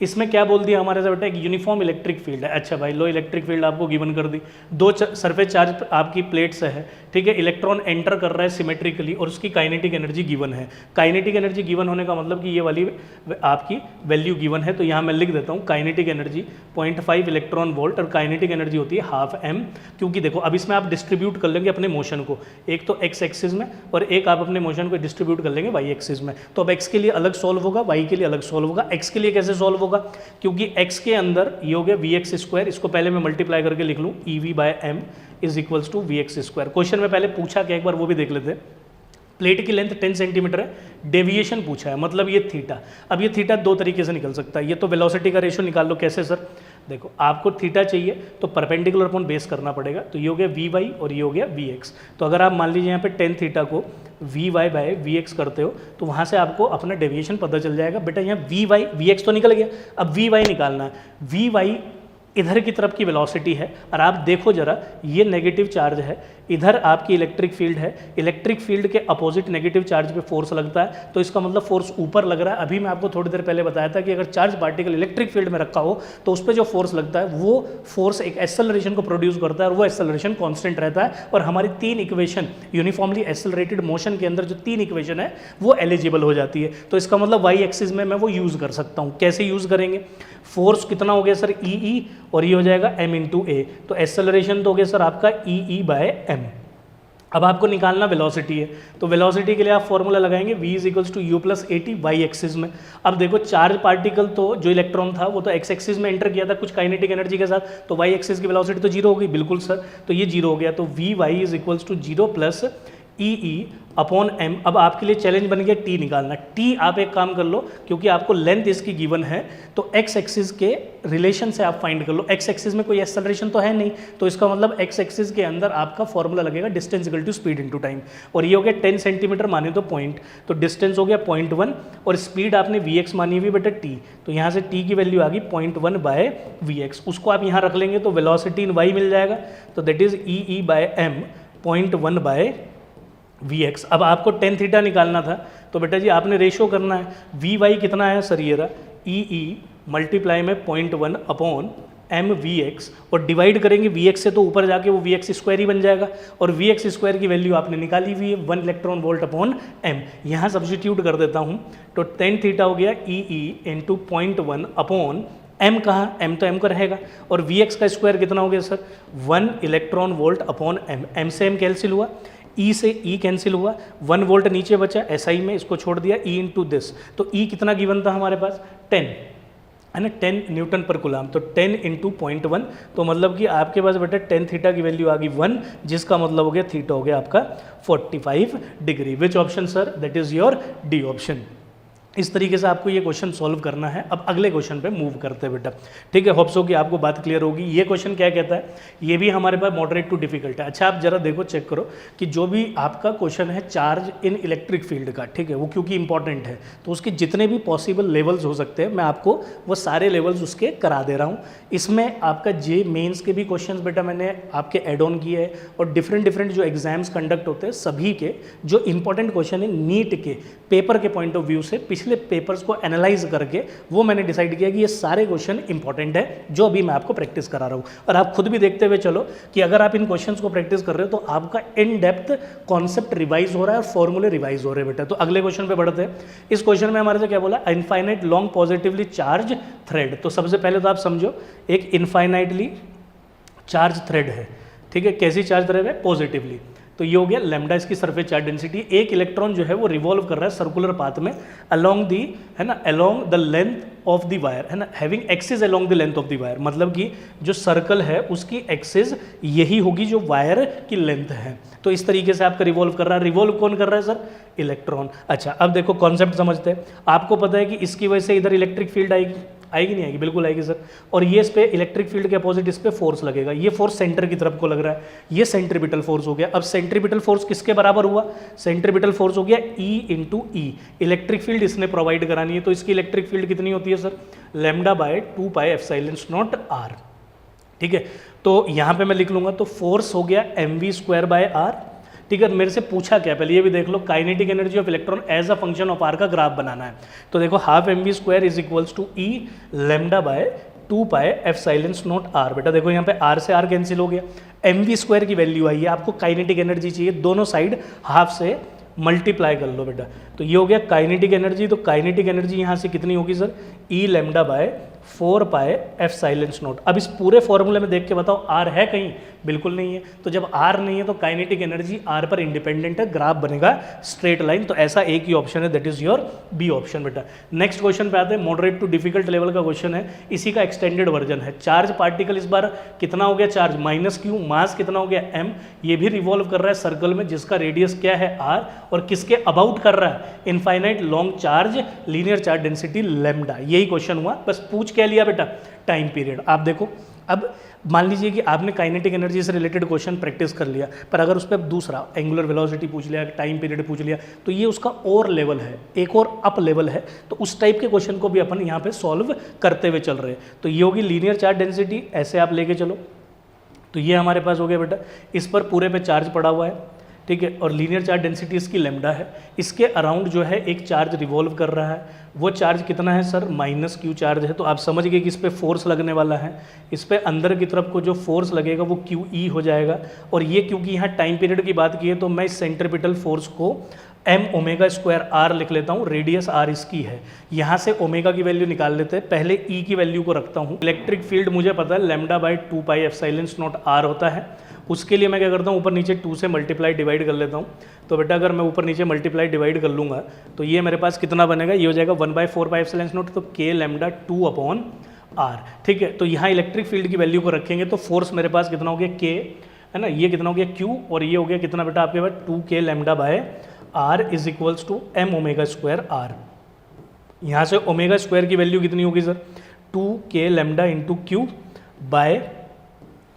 इसमें क्या बोल दिया हमारे साथ बेटा, एक यूनिफॉर्म इलेक्ट्रिक फील्ड है। अच्छा भाई, लो इलेक्ट्रिक फील्ड आपको गिवन कर दी, 2 सरफेस चार्ज आपकी प्लेट से है, ठीक है। इलेक्ट्रॉन एंटर कर रहा है सिमेट्रिकली और उसकी काइनेटिक एनर्जी गिवन है। काइनेटिक एनर्जी गिवन होने का मतलब कि ये वाली आपकी वैल्यू गिवन है। तो यहाँ मैं लिख देता हूँ काइनेटिक एनर्जी 0.5 इलेक्ट्रॉन वोल्ट, और काइनेटिक एनर्जी होती है 12m। क्योंकि देखो अब इसमें आप डिस्ट्रीब्यूट कर लेंगे अपने मोशन को, एक तो x एक्सिस में और एक आप अपने मोशन को डिस्ट्रीब्यूट कर लेंगे y एक्सिस में। तो अब x के लिए अलग सॉल्व होगा, y के लिए अलग सॉल्व होगा। x के लिए कैसे सॉल्व होगा, क्योंकि x के अंदर ये हो गया vx², इसको पहले मैं मल्टीप्लाई करके लिख लूँ EV/m is equals to vx²। Question में पहले पूछा क्या, एक बार वो भी देख लेते हैं। प्लेट की लेंथ 10 सेंटीमीटर है, डेविएशन पूछा है, मतलब ये थीटा। अब ये थीटा 2 तरीके से निकल सकता है। ये तो वेलोसिटी का रेशियो निकाल लो। कैसे सर, देखो आपको थीटा चाहिए तो परपेंडिकुलर अपॉन बेस करना पड़ेगा। तो ये हो गया vy और ये हो गया vx। तो अगर आप मान लीजिए यहाँ पे tan थीटा को vy/vx करते हो तो वहाँ से आपको अपना डेविएशन पता चल जाएगा। बेटा यहाँ vx तो निकल गया, अब vy निकालना है। vy इधर की तरफ की वेलोसिटी है, और आप देखो जरा ये नेगेटिव चार्ज है, इधर आपकी इलेक्ट्रिक फील्ड है, इलेक्ट्रिक फील्ड के अपोजिट नेगेटिव चार्ज पे फोर्स लगता है, तो इसका मतलब फोर्स ऊपर लग रहा है। अभी मैं आपको थोड़ी देर पहले बताया था कि अगर चार्ज पार्टिकल इलेक्ट्रिक फील्ड में रखा हो तो उस पर जो फोर्स लगता है वो फोर्स एक एक्सेलरेशन को प्रोड्यूस करता है, और वो एक्सेलरेशन कॉन्स्टेंट रहता है। और हमारी 3 इक्वेशन यूनिफॉर्मली एक्सेलरेटेड मोशन के अंदर जो 3 इक्वेशन है वो एलिजिबल हो जाती है। तो इसका मतलब वाई एक्सिस में मैं वो यूज़ कर सकता हूँ। कैसे यूज़ करेंगे, फोर्स कितना हो गया सर ई, और ये हो जाएगा m इंटू ए। तो एक्सेलरेशन तो हो गया सर आपका ई/m। अब आपको निकालना वेलोसिटी है, तो वेलोसिटी के लिए आप फॉर्मूला लगाएंगे v is equals to U plus A T Y axis में। अब देखो चार्ज पार्टिकल तो जो इलेक्ट्रॉन था वो तो एक्स एक्सिस में एंटर किया था कुछ काइनेटिक एनर्जी के साथ, तो वाई एक्सिस की वेलोसिटी तो जीरो हो गई, बिल्कुल सर, तो ये जीरो हो गया, तो V Y is equals to zero plus E upon M. अब आपके लिए चैलेंज बन गया टी निकालना। टी आप एक काम कर लो, क्योंकि आपको लेंथ इसकी गिवन है, तो एक्स एक्सिस के रिलेशन से आप फाइंड कर लो। एक्स एक्सिस में कोई एक्सेलरेशन तो है नहीं, तो इसका मतलब एक्स एक्सिस के अंदर आपका फॉर्मूला लगेगा distance equal to speed into time, और ये हो गया 10 सेंटीमीटर माने तो पॉइंट, तो डिस्टेंस हो गया 0.1 और स्पीड आपने वी एक्स मानी हुई बेटा टी, तो यहाँ से टी की वैल्यू आ गई 0.1 बाय वी एक्स, उसको आप यहाँ रख लेंगे तो वेलोसिटी इन वाई मिल जाएगा, तो that is E by M 0.1 by V X. अब आपको टेन थीटा निकालना था, तो बेटा जी आपने रेशो करना है, वी वाई कितना है सर ये रहा, ई मल्टीप्लाई में 0.1 अपॉन एम वी एक्स, और डिवाइड करेंगे वी एक्स से तो ऊपर जाके वो वी एक्स स्क्वायर ही बन जाएगा, और वी एक्स स्क्वायर की वैल्यू आपने निकाली हुई है 1 इलेक्ट्रॉन वोल्ट अपॉन एम, यहाँ सब्स्टिट्यूट कर देता हूँ, तो टेन थीटा हो गया ई इंटू 0.1 अपॉन एम, कहाँ एम तो एम का रहेगा, और वी एक्स का स्क्वायर कितना हो गया sir 1 electron volt upon M, M से एम कैंसिल हुआ, ई से ई कैंसिल हुआ, 1 वोल्ट नीचे बचा एसआई में, इसको छोड़ दिया ई इंटू दिस, तो ई कितना गिवन था हमारे पास 10 है ना, 10 न्यूटन पर कुलाम, तो 10 इंटू 0.1, तो मतलब कि आपके पास बेटा 10 थीटा की वैल्यू आ गई 1, जिसका मतलब हो गया थीटा हो गया आपका 45 degree. Which option sir, that is your D option. इस तरीके से आपको ये क्वेश्चन सॉल्व करना है। अब अगले क्वेश्चन पे मूव करते हैं बेटा, ठीक है, होप्स हो कि आपको बात क्लियर होगी। ये क्वेश्चन क्या कहता है, ये भी हमारे पास मॉडरेट टू डिफिकल्ट है। अच्छा आप जरा देखो, चेक करो कि जो भी आपका क्वेश्चन है चार्ज इन इलेक्ट्रिक फील्ड का, ठीक है, वो क्योंकि इंपॉर्टेंट है तो उसके जितने भी पॉसिबल लेवल्स हो सकते हैं मैं आपको वो सारे लेवल्स उसके करा दे रहा हूँ। इसमें आपका जे मेंस के भी क्वेश्चंस बेटा मैंने आपके एड ऑन किए हैं, और डिफरेंट जो एग्जाम्स कंडक्ट होते हैं सभी के जो इंपॉर्टेंट क्वेश्चन है नीट के पेपर के पॉइंट ऑफ व्यू से पिछले पेपर्स को एनालाइज करके वो मैंने डिसाइड किया कि ये सारे क्वेश्चन इंपॉर्टेंट है जो अभी मैं आपको प्रैक्टिस करा रहा हूँ। और आप खुद भी देखते हुए चलो कि अगर आप इन क्वेश्चंस को प्रैक्टिस कर रहे हो तो आपका इन डेप्थ कॉन्सेप्ट रिवाइज हो रहा है और फॉर्मूले रिवाइज हो रहे हैं बेटा। तो अगले क्वेश्चन पे बढ़ते हैं। इस क्वेश्चन में हमारे से क्या बोला, infinite long positively charge thread. तो सबसे पहले तो आप समझो एक इनफाइनाइटली चार्ज थ्रेड है, ठीक है, कैसी चार्ज थ्रेड है, पॉजिटिवली, तो ये हो गया लैम्डा इसकी सरफेस चार्ज डेंसिटी। एक इलेक्ट्रॉन जो है वो रिवॉल्व कर रहा है सर्कुलर पाथ में अलोंग दी, है ना, along the length of the wire, है ना, having axis along the length of the wire, मतलब कि जो सर्कल है उसकी एक्सिस यही होगी जो वायर की लेंथ है। तो इस तरीके से आपका रिवॉल्व कर रहा है। रिवॉल्व कौन कर रहा है सर, इलेक्ट्रॉन। अच्छा अब देखो कॉन्सेप्ट समझते हैं। आपको पता है कि इसकी वजह से इधर इलेक्ट्रिक फील्ड आएगी, आएगी नहीं आएगी, बिल्कुल आएगी सर। और ये इस पे इलेक्ट्रिक फील्ड के अपोजिट इस पे फोर्स लगेगा, ये फोर्स सेंटर की तरफ को लग रहा है, ये सेंट्रीपिटल फोर्स हो गया। अब सेंट्रीपिटल फोर्स किसके बराबर हुआ, सेंट्रीपिटल फोर्स हो गया E into E, electric field इसने प्रोवाइड करानी है, तो इसकी इलेक्ट्रिक फील्ड कितनी होती है sir, lambda by 2 pi epsilon naught R, ठीक है। तो यहाँ पे मैं लिख लूंगा, तो फोर्स हो गया mv स्क्वायर बाय आर, ठीक है। मेरे से पूछा क्या, पहले ये भी देख लो, kinetic energy of electron as a function of R का ग्राफ बनाना है। तो देखो half mv square is equals to E lambda by 2 pi epsilon naught R. बेटा देखो यहाँ पे आर से आर कैंसिल हो गया, mv स्क्वायर की वैल्यू आई है, आपको काइनेटिक एनर्जी चाहिए, दोनों साइड हाफ से मल्टीप्लाई कर लो बेटा। तो ये हो गया काइनेटिक एनर्जी, तो काइनेटिक एनर्जी यहाँ से कितनी होगी sir, E lambda bye 4 pi epsilon not. अब इस पूरे फॉर्मूले में देख के बताओ आर है कहीं, बिल्कुल नहीं है। तो जब आर नहीं है तो काइनेटिक एनर्जी आर पर इंडिपेंडेंट है, ग्राफ बनेगा स्ट्रेट लाइन। तो ऐसा एक ही ऑप्शन है, that is your B option बेटा। नेक्स्ट क्वेश्चन पे आते हैं, मॉडरेट टू डिफिकल्ट लेवल का क्वेश्चन है, इसी का एक्सटेंडेड वर्जन है। चार्ज पार्टिकल इस बार कितना हो गया, चार्ज माइनस क्यू, मास कितना हो गया एम, ये भी रिवॉल्व कर रहा है सर्कल में जिसका रेडियस क्या है आर, और किसके अबाउट कर रहा है, infinite long charge linear charge density lambda. यही क्वेश्चन हुआ, बस पूछ क्या लिया बेटा, टाइम पीरियड। आप देखो अब मान लीजिए कि आपने काइनेटिक एनर्जी से रिलेटेड क्वेश्चन प्रैक्टिस कर लिया, पर अगर उस पर दूसरा एंगुलर वेलोसिटी पूछ लिया, टाइम पीरियड पूछ लिया, तो ये उसका और लेवल है, एक और अप लेवल है। तो उस टाइप के क्वेश्चन को भी अपन यहाँ पे सॉल्व करते हुए चल रहे हैं। तो ये होगी लीनियर चार्ज डेंसिटी, ऐसे आप लेके चलो, तो ये हमारे पास हो गया बेटा, इस पर पूरे पे चार्ज पड़ा हुआ है, ठीक है, और लीनियर चार्ज डेंसिटी इसकी लैम्डा है। इसके अराउंड जो है एक चार्ज रिवॉल्व कर रहा है, वो चार्ज कितना है सर, माइनस क्यू चार्ज है। तो आप समझ गए कि इस पर फोर्स लगने वाला है, इस पर अंदर की तरफ को जो फोर्स लगेगा वो क्यू ई हो जाएगा। और ये क्योंकि यहाँ टाइम पीरियड की बात की है तो मैं इस सेंट्रीपिटल फोर्स को एम ओमेगा स्क्वायर आर लिख लेता हूँ, रेडियस आर इसकी है। यहाँ से ओमेगा की वैल्यू निकाल लेते हैं, पहले ई की वैल्यू को रखता हूँ। इलेक्ट्रिक फील्ड मुझे पता है lambda by 2 pi epsilon naught R होता है, उसके लिए मैं क्या करता हूँ, ऊपर नीचे 2 से मल्टीप्लाई डिवाइड कर लेता हूँ। तो बेटा अगर मैं ऊपर नीचे मल्टीप्लाई डिवाइड कर लूँगा तो ये मेरे पास कितना बनेगा, ये हो जाएगा 1/4πε0, तो k लैम्डा 2/r। ठीक है, तो यहाँ इलेक्ट्रिक फील्ड की वैल्यू को रखेंगे तो फोर्स मेरे पास कितना हो गया k, है ना, ये कितना हो गया q, और ये हो गया कितना बेटा आपके पास 2k lambda by r is equals to m omega square r। यहाँ से ओमेगा स्क्वायर की वैल्यू कितनी होगी sir, 2k lambda into Q by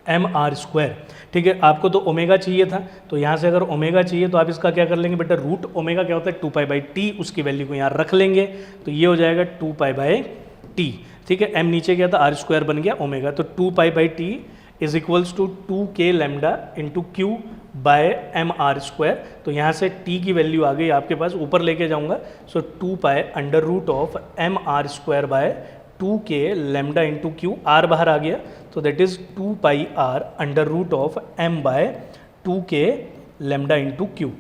M R square. ठीक है, आपको तो ओमेगा चाहिए था, तो यहाँ से अगर ओमेगा चाहिए तो आप इसका क्या कर लेंगे बेटा, रूट ओमेगा क्या होता है 2π/t, उसकी वैल्यू को यहाँ रख लेंगे तो ये हो जाएगा 2π/t। ठीक है, m नीचे गया था, आर स्क्वायर बन गया ओमेगा, तो 2π/t is equals to 2k lambda into Q by M R square. तो यहाँ से t की वैल्यू आ गई आपके पास, ऊपर लेके जाऊँगा, सो 2π√ऑफ M R square by 2k lambda into Q, R बाहर आ गया तो दैट इज 2πr√ऑफ m by 2k lambda into Q.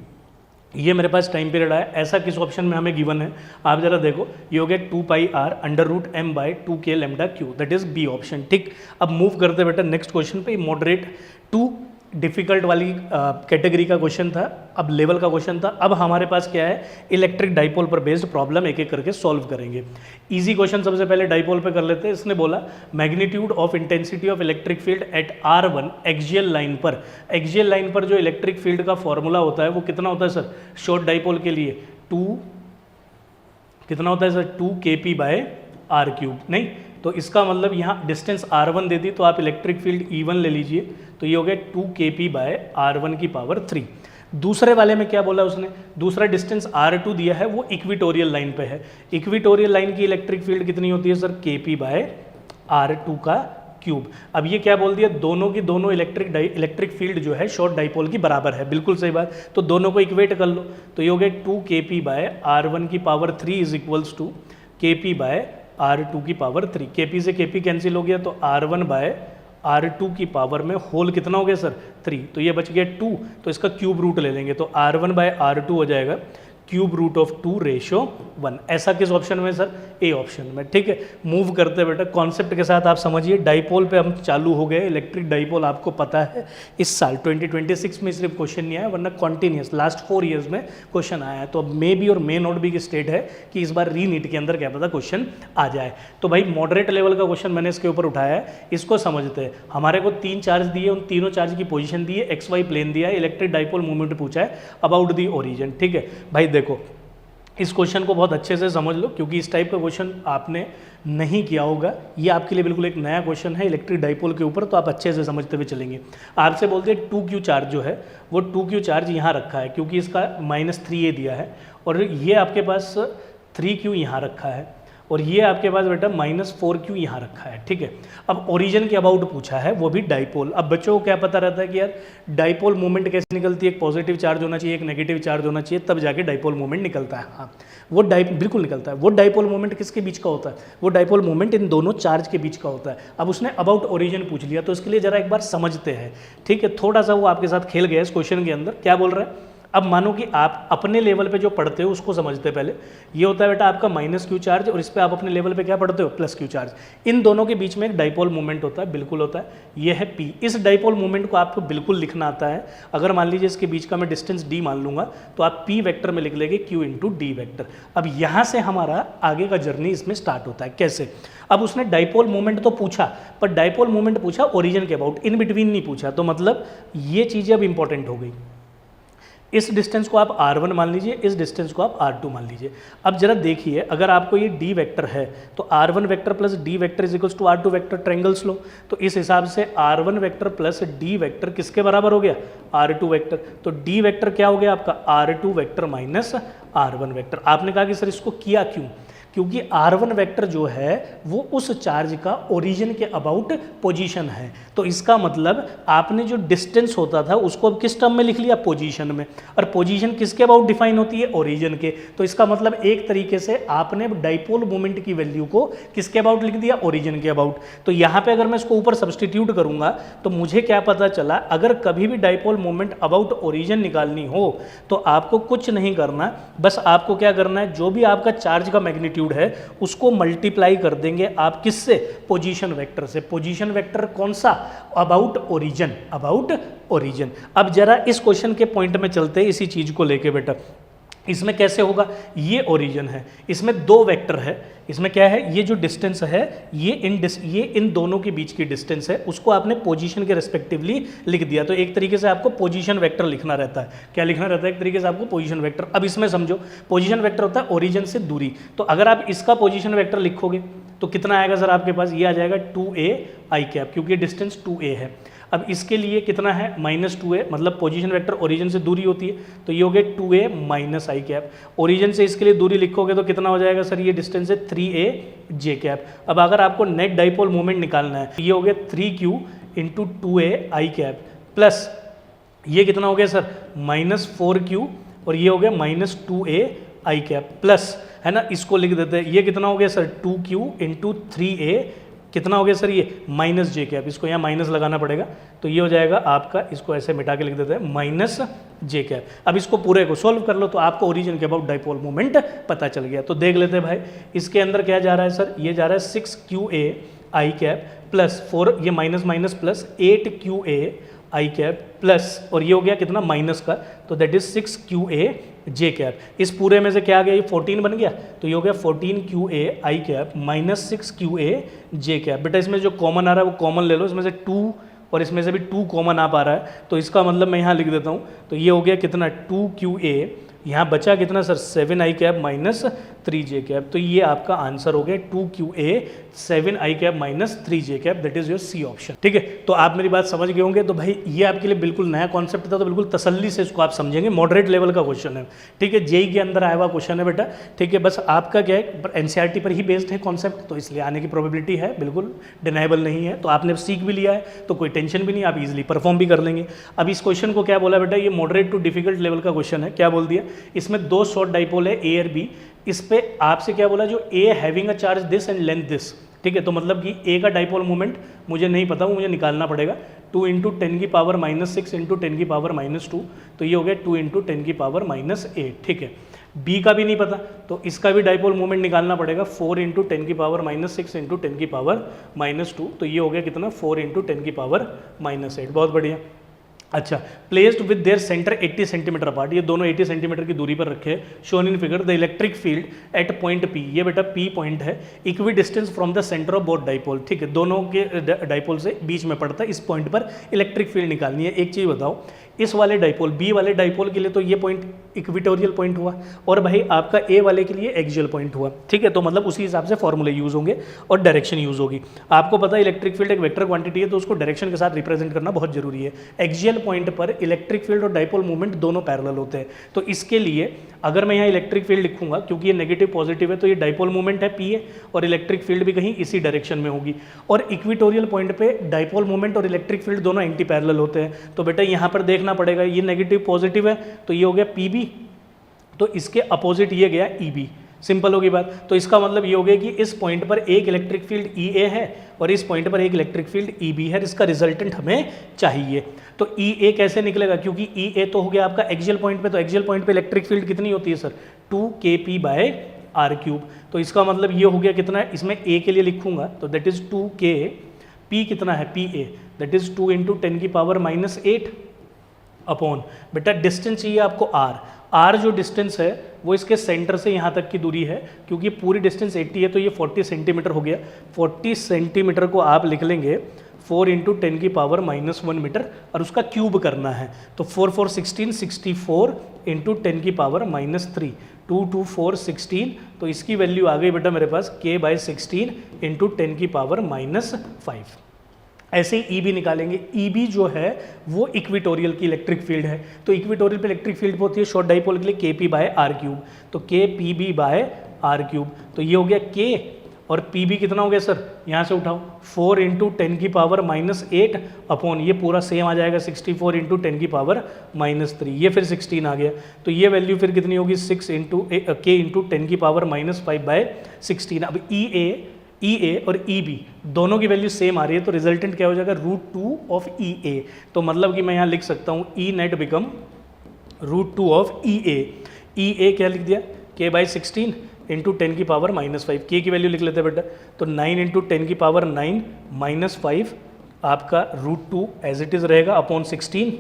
ये मेरे पास टाइम पीरियड आया, ऐसा किस ऑप्शन में हमें गिवन है, आप जरा देखो, ये हो गया 2πr√m by 2k lambda Q, that is B option. ठीक, अब मूव करते बेटा नेक्स्ट क्वेश्चन पे। मॉडरेट टू डिफिकल्ट वाली कैटेगरी का क्वेश्चन था, अब लेवल का क्वेश्चन था। अब हमारे पास क्या है, इलेक्ट्रिक डाइपोल पर बेस्ड प्रॉब्लम एक एक करके सॉल्व करेंगे। इजी क्वेश्चन सबसे पहले डाइपोल पे कर लेते हैं। इसने बोला magnitude of intensity of electric field eight R1 axial line पर। एक्सियल लाइन पर जो इलेक्ट्रिक फील्ड का फॉर्मूला होता है वो कितना होता है सर, शॉर्ट डाइपोल के लिए 2 कितना होता है सर, 2kp/r³। नहीं तो इसका मतलब यहाँ डिस्टेंस R1 दे दी तो आप इलेक्ट्रिक फील्ड E1 ले लीजिए, तो ये हो गया 2kp/r1 की पावर 3। दूसरे वाले में क्या बोला उसने, दूसरा डिस्टेंस R2 दिया है, वो इक्विटोरियल लाइन पे है। इक्विटोरियल लाइन की इलेक्ट्रिक फील्ड कितनी होती है सर, kp/r2 का क्यूब। अब ये क्या बोल दिया, दोनों की दोनों इलेक्ट्रिक फील्ड जो है शॉर्ट डाइपोल की बराबर है, बिल्कुल सही बात, तो दोनों को इक्वेट कर लो, तो ये हो गया 2kp/r1 की power 3 is equals to kp/r2 की पावर 3। kp से kp कैंसिल हो गया तो R1/r2 की पावर में होल कितना हो गया सर, 3, तो ये बच गया 2, तो इसका क्यूब रूट ले लेंगे तो R1/r2 हो जाएगा क्यूब रूट ऑफ 2:1। ऐसा किस ऑप्शन में सर, ए ऑप्शन में। ठीक है, मूव करते बेटा कॉन्सेप्ट के साथ आप समझिए। डाइपोल पे हम चालू हो गए, इलेक्ट्रिक डाइपोल आपको पता है इस साल 2026 में सिर्फ क्वेश्चन नहीं आया, वरना कॉन्टिन्यूस लास्ट 4 ईयर्स में क्वेश्चन आया है। तो अब मे बी और मे नॉट बी की स्टेट है कि इस बार री नीट के अंदर क्या पता क्वेश्चन आ जाए। तो भाई मॉडरेट लेवल का क्वेश्चन मैंने इसके ऊपर उठाया है, इसको समझते हैं। हमारे को 3 चार्ज दिए, उन तीनों चार्ज की पोजिशन दी है, XY प्लेन दिया है, इलेक्ट्रिक डाइपोल मूवमेंट पूछा है अबाउट दी ओरिजिन। ठीक है भाई, देखो इस क्वेश्चन को बहुत अच्छे से समझ लो, क्योंकि इस टाइप का क्वेश्चन आपने नहीं किया होगा, ये आपके लिए बिल्कुल एक नया क्वेश्चन है इलेक्ट्रिक डाइपोल के ऊपर, तो आप अच्छे से समझते हुए चलेंगे। आपसे बोलते हैं 2Q चार्ज जो है वो 2Q चार्ज यहाँ रखा है, क्योंकि इसका -3a दिया है, और ये आपके पास 3Q यहाँ रखा है, और ये आपके पास बेटा -4Q यहाँ रखा है। ठीक है, अब ओरिजिन के अबाउट पूछा है, वो भी डाइपोल। अब बच्चों को क्या पता रहता है कि यार डाइपोल मूवमेंट कैसे निकलती है, एक पॉजिटिव चार्ज होना चाहिए, एक नेगेटिव चार्ज होना चाहिए, तब जाके डाइपोल मूवमेंट निकलता है। हाँ, वो बिल्कुल निकलता है। वो डाइपोल मूवमेंट किसके बीच का होता है, वो डाइपोल मूवमेंट इन दोनों चार्ज के बीच का होता है। अब उसने अबाउट ओरिजिन पूछ लिया, तो इसके लिए जरा एक बार समझते हैं। ठीक है, थोड़ा सा वो आपके साथ खेल गया इस क्वेश्चन के अंदर। क्या बोल रहा है, अब मानो कि आप अपने लेवल पे जो पढ़ते हो उसको समझते हैं पहले। ये होता है बेटा आपका -Q चार्ज, और इस पे आप अपने लेवल पे क्या पढ़ते हो, +Q चार्ज। इन दोनों के बीच में एक डाइपोल मूवमेंट होता है, बिल्कुल होता है, ये है P। इस डाइपोल मूवमेंट को आपको बिल्कुल लिखना आता है। अगर मान लीजिए इसके बीच का मैं डिस्टेंस d मान लूंगा, तो आप P वेक्टर में लिख लेंगे Q × d वेक्टर। अब यहाँ से हमारा आगे का जर्नी इसमें स्टार्ट होता है। कैसे, अब उसने डाइपोल मूवमेंट तो पूछा, पर डाइपोल मूवमेंट पूछा ओरिजिन के अबाउट, इन बिटवीन नहीं पूछा, तो मतलब ये चीज़ें अब इंपॉर्टेंट हो गई। इस डिस्टेंस को आप R1 मान लीजिए, इस डिस्टेंस को आप R2 मान लीजिए। अब जरा देखिए, अगर आपको ये D वेक्टर है तो R1 vector plus D vector is equals to R2 vector, triangles लो, तो इस हिसाब से R1 vector plus D vector किसके बराबर हो गया, R2 वेक्टर। तो D वेक्टर क्या हो गया आपका, R2 vector minus R1 vector. आपने कहा कि सर इसको किया क्यों, क्योंकि R1 वेक्टर जो है वो उस चार्ज का ओरिजिन के अबाउट पोजीशन है, तो इसका मतलब आपने जो डिस्टेंस होता था उसको अब किस टर्म में लिख लिया, पोजीशन में, और पोजीशन किसके अबाउट डिफाइन होती है, ओरिजिन के। तो इसका मतलब एक तरीके से आपने डाइपोल मोमेंट की वैल्यू को किसके अबाउट लिख दिया, ओरिजिन के अबाउट। तो यहाँ पे अगर मैं इसको ऊपर सब्सटीट्यूट करूंगा तो मुझे क्या पता चला, अगर कभी भी डाइपोल मोमेंट अबाउट ओरिजिन निकालनी हो तो आपको कुछ नहीं करना, बस आपको क्या करना है, जो भी आपका चार्ज का मैग्नीट्यूड सॉल्यूड है उसको मल्टीप्लाई कर देंगे आप किससे, पोजीशन वेक्टर से। पोजीशन वेक्टर कौन सा, अबाउट ओरिजिन, अबाउट ओरिजिन। अब जरा इस क्वेश्चन के पॉइंट में चलते हैं इसी चीज को लेके बेटा। इसमें कैसे होगा, ये ओरिजिन है, इसमें दो वेक्टर है, इसमें क्या है, ये जो डिस्टेंस है ये इन दोनों के बीच की डिस्टेंस है, उसको आपने पोजीशन के रेस्पेक्टिवली लिख दिया। तो एक तरीके से आपको पोजीशन वेक्टर लिखना रहता है। क्या लिखना रहता है, एक तरीके से आपको पोजीशन वेक्टर। अब इसमें समझो पोजीशन वेक्टर होता है ओरिजिन से दूरी, तो अगर आप इसका पोजीशन वेक्टर लिखोगे तो कितना आएगा सर आपके पास, ये आ जाएगा 2a i कैप, क्योंकि डिस्टेंस 2a है। अब इसके लिए कितना है, -2a, मतलब पोजीशन वेक्टर ओरिजिन से दूरी होती है, तो ये हो गया 2a माइनस आई कैप। ओरिजिन से इसके लिए दूरी लिखोगे तो कितना हो जाएगा सर, ये डिस्टेंस है 3a j कैप। अब अगर आपको नेट डाइपोल मोमेंट निकालना है, ये हो गया 3q इंटू 2a आई कैप, प्लस ये कितना हो गया सर, -4q, और ये हो गया -2a आई कैप, प्लस है ना, इसको लिख देते हैं, ये कितना हो गया सर 2q इंटू 3a, कितना हो गया सर ये माइनस जे कैप, इसको यहाँ माइनस लगाना पड़ेगा, तो ये हो जाएगा आपका, इसको ऐसे मिटा के लिख देते हैं माइनस जे कैप। अब इसको पूरे को सॉल्व कर लो तो आपको ओरिजिन के अबाउट डाइपोल मोमेंट पता चल गया। तो देख लेते हैं भाई, इसके अंदर क्या जा रहा है सर, ये जा रहा है 6qa आई कैप प्लस 4, ये माइनस माइनस प्लस 8qa आई कैप प्लस, और ये हो गया कितना माइनस का, तो that is 6qa J cap. इस पूरे में से क्या आ गया, ये 14 बन गया, तो ये हो गया 14qa आई कैप माइनस 6qa जे कैप। बेटा इसमें जो कॉमन आ रहा है वो कॉमन ले लो, इसमें से 2 और इसमें से भी 2 कॉमन आ पा रहा है, तो इसका मतलब मैं यहाँ लिख देता हूँ, तो ये हो गया कितना 2qa, यहाँ बचा कितना sir 7 I cap minus 3 J cap. तो ये आपका आंसर हो गया 2qa 7 I cap minus 3 J cap, that is your C option. ठीक है, तो आप मेरी बात समझ गए होंगे। तो भाई ये आपके लिए बिल्कुल नया कॉन्सेप्ट था, तो बिल्कुल तसल्ली से इसको आप समझेंगे, मॉडरेट लेवल का क्वेश्चन है। ठीक है, जेई के अंदर आया हुआ क्वेश्चन है बेटा। ठीक है, बस आपका क्या है, एनसीईआरटी पर ही बेस्ड है कॉन्सेप्ट, तो इसलिए आने की प्रोबेबिलिटी है, बिल्कुल डिनाइबल नहीं है। तो आपने सीख भी लिया है तो कोई टेंशन भी नहीं, आप इजिली परफॉर्म भी कर लेंगे। अब इस क्वेश्चन को क्या बोला बेटा, ये मॉडरेट टू डिफिकल्ट लेवल का क्वेश्चन है। क्या बोल दिया, इसमें 2 शॉर्ट डाइपोल है ए और बी, इस पे आपसे क्या बोला, जो ए having a charge this and length this. ठीक है, तो मतलब कि ए का डाइपोल मोमेंट मुझे नहीं पता, वो मुझे निकालना पड़ेगा। 2 इंटू 10 की पावर -6 इंटू 10 की पावर -2, तो ये हो गया 2 इंटू 10 की पावर -8। ठीक है, बी का भी नहीं पता, तो इसका भी डाइपोल मोमेंट निकालना पड़ेगा, 4 इंटू 10 की पावर -6 इंटू 10 की पावर -2, तो ये हो गया कितना 4 इंटू 10 की पावर -8। बहुत बढ़िया। अच्छा, placed with their centre 80 centimetre apart, ये दोनों 80 सेंटीमीटर की दूरी पर रखे हैं। Shown in figure the electric field eight point P, ये बेटा पी पॉइंट है, equi distance from the centre of both dipole. ठीक है, दोनों के डाइपोल से बीच में पड़ता है, इस पॉइंट पर इलेक्ट्रिक फील्ड निकालनी है। एक चीज़ बताओ, इस वाले डाइपोल बी वाले डाइपोल के लिए तो ये पॉइंट इक्विटोरियल पॉइंट हुआ, और भाई आपका ए वाले के लिए एक्सियल पॉइंट हुआ। ठीक है, तो मतलब उसी हिसाब से फॉर्मूले यूज होंगे और डायरेक्शन यूज होगी। आपको पता है इलेक्ट्रिक फील्ड एक वेक्टर क्वांटिटी है, तो उसको डायरेक्शन के साथ रिप्रेजेंट करना बहुत जरूरी है। एक्सियल पॉइंट पर इलेक्ट्रिक फील्ड और डाइपोल मूवमेंट दोनों पैरेलल होते हैं, तो इसके लिए अगर मैं यहाँ इलेक्ट्रिक फील्ड लिखूंगा, क्योंकि ये नेगेटिव पॉजिटिव है, तो ये डाइपोल मूवमेंट है पी ए, और इलेक्ट्रिक फील्ड भी कहीं इसी डायरेक्शन में होगी। और इक्विटोरियल पॉइंट पे डाइपोल मूवमेंट और इलेक्ट्रिक फील्ड दोनों एंटी पैरेलल होते हैं, तो बेटा यहाँ पर देखना पड़ेगा, ये नेगेटिव पॉजिटिव है तो ये हो गया पी बी, तो इसके अपोजिट ये गया ई बी। सिंपल होगी बात। तो इसका मतलब ये हो गया कि इस पॉइंट पर एक इलेक्ट्रिक फील्ड ई ए है और इस पॉइंट पर एक इलेक्ट्रिक फील्ड ई बी है, इसका रिजल्टेंट हमें चाहिए। तो ई ए कैसे निकलेगा, क्योंकि ई ए तो हो गया आपका एक्सियल पॉइंट पे, तो एक्सियल पॉइंट पे इलेक्ट्रिक फील्ड कितनी होती है sir, 2kp bye are cube. तो इसका मतलब ये हो गया कितना है, इसमें ए के लिए लिखूंगा तो दैट इज 2k, पी कितना है P A, that is 2 into 10 की पावर -8 अपॉन, बेटा डिस्टेंस चाहिए आपको आर। आर जो डिस्टेंस है वो इसके सेंटर से यहाँ तक की दूरी है, क्योंकि पूरी डिस्टेंस 80 है तो ये 40 सेंटीमीटर हो गया। 40 सेंटीमीटर को आप लिख लेंगे 4 इंटू 10 की पावर -1 मीटर, और उसका क्यूब करना है, तो 4 4 16, 64 इंटू 10 की पावर -3, 2 2 4 16, तो इसकी वैल्यू आ गई बेटा मेरे पास k/16 इंटू 10 की पावर -5। ऐसे ही ई बी निकालेंगे। ई बी जो है वो इक्विटोरियल की इलेक्ट्रिक फील्ड है, तो इक्विटोरियल पे इलेक्ट्रिक फील्ड होती है शॉर्ट डाइपोल के लिए kp बाय आर क्यूब, तो kpb बाय आर क्यूब, तो ये हो गया k और pb कितना हो गया सर, यहाँ से उठाओ 4 इंटू 10 की पावर -8 अपॉन, ये पूरा सेम आ जाएगा 64 इंटू 10 की पावर -3, ये फिर 16 आ गया, तो ये वैल्यू फिर कितनी होगी 6 इंटू k इंटू 10 की पावर -5/16। अब ई ए और ई बी दोनों की वैल्यू सेम आ रही है, तो रिजल्टेंट क्या हो जाएगा √2 ऑफ ई ए। तो मतलब कि मैं यहाँ लिख सकता हूँ ई नेट बिकम √2 ऑफ ई ए। क्या लिख दिया k/16, इंटू 10 की पावर -5, के की वैल्यू लिख लेते हैं बेटा, तो 9 इंटू 10 की पावर 9 -5 आपका √2 एज इट इज़ रहेगा अपॉन 16,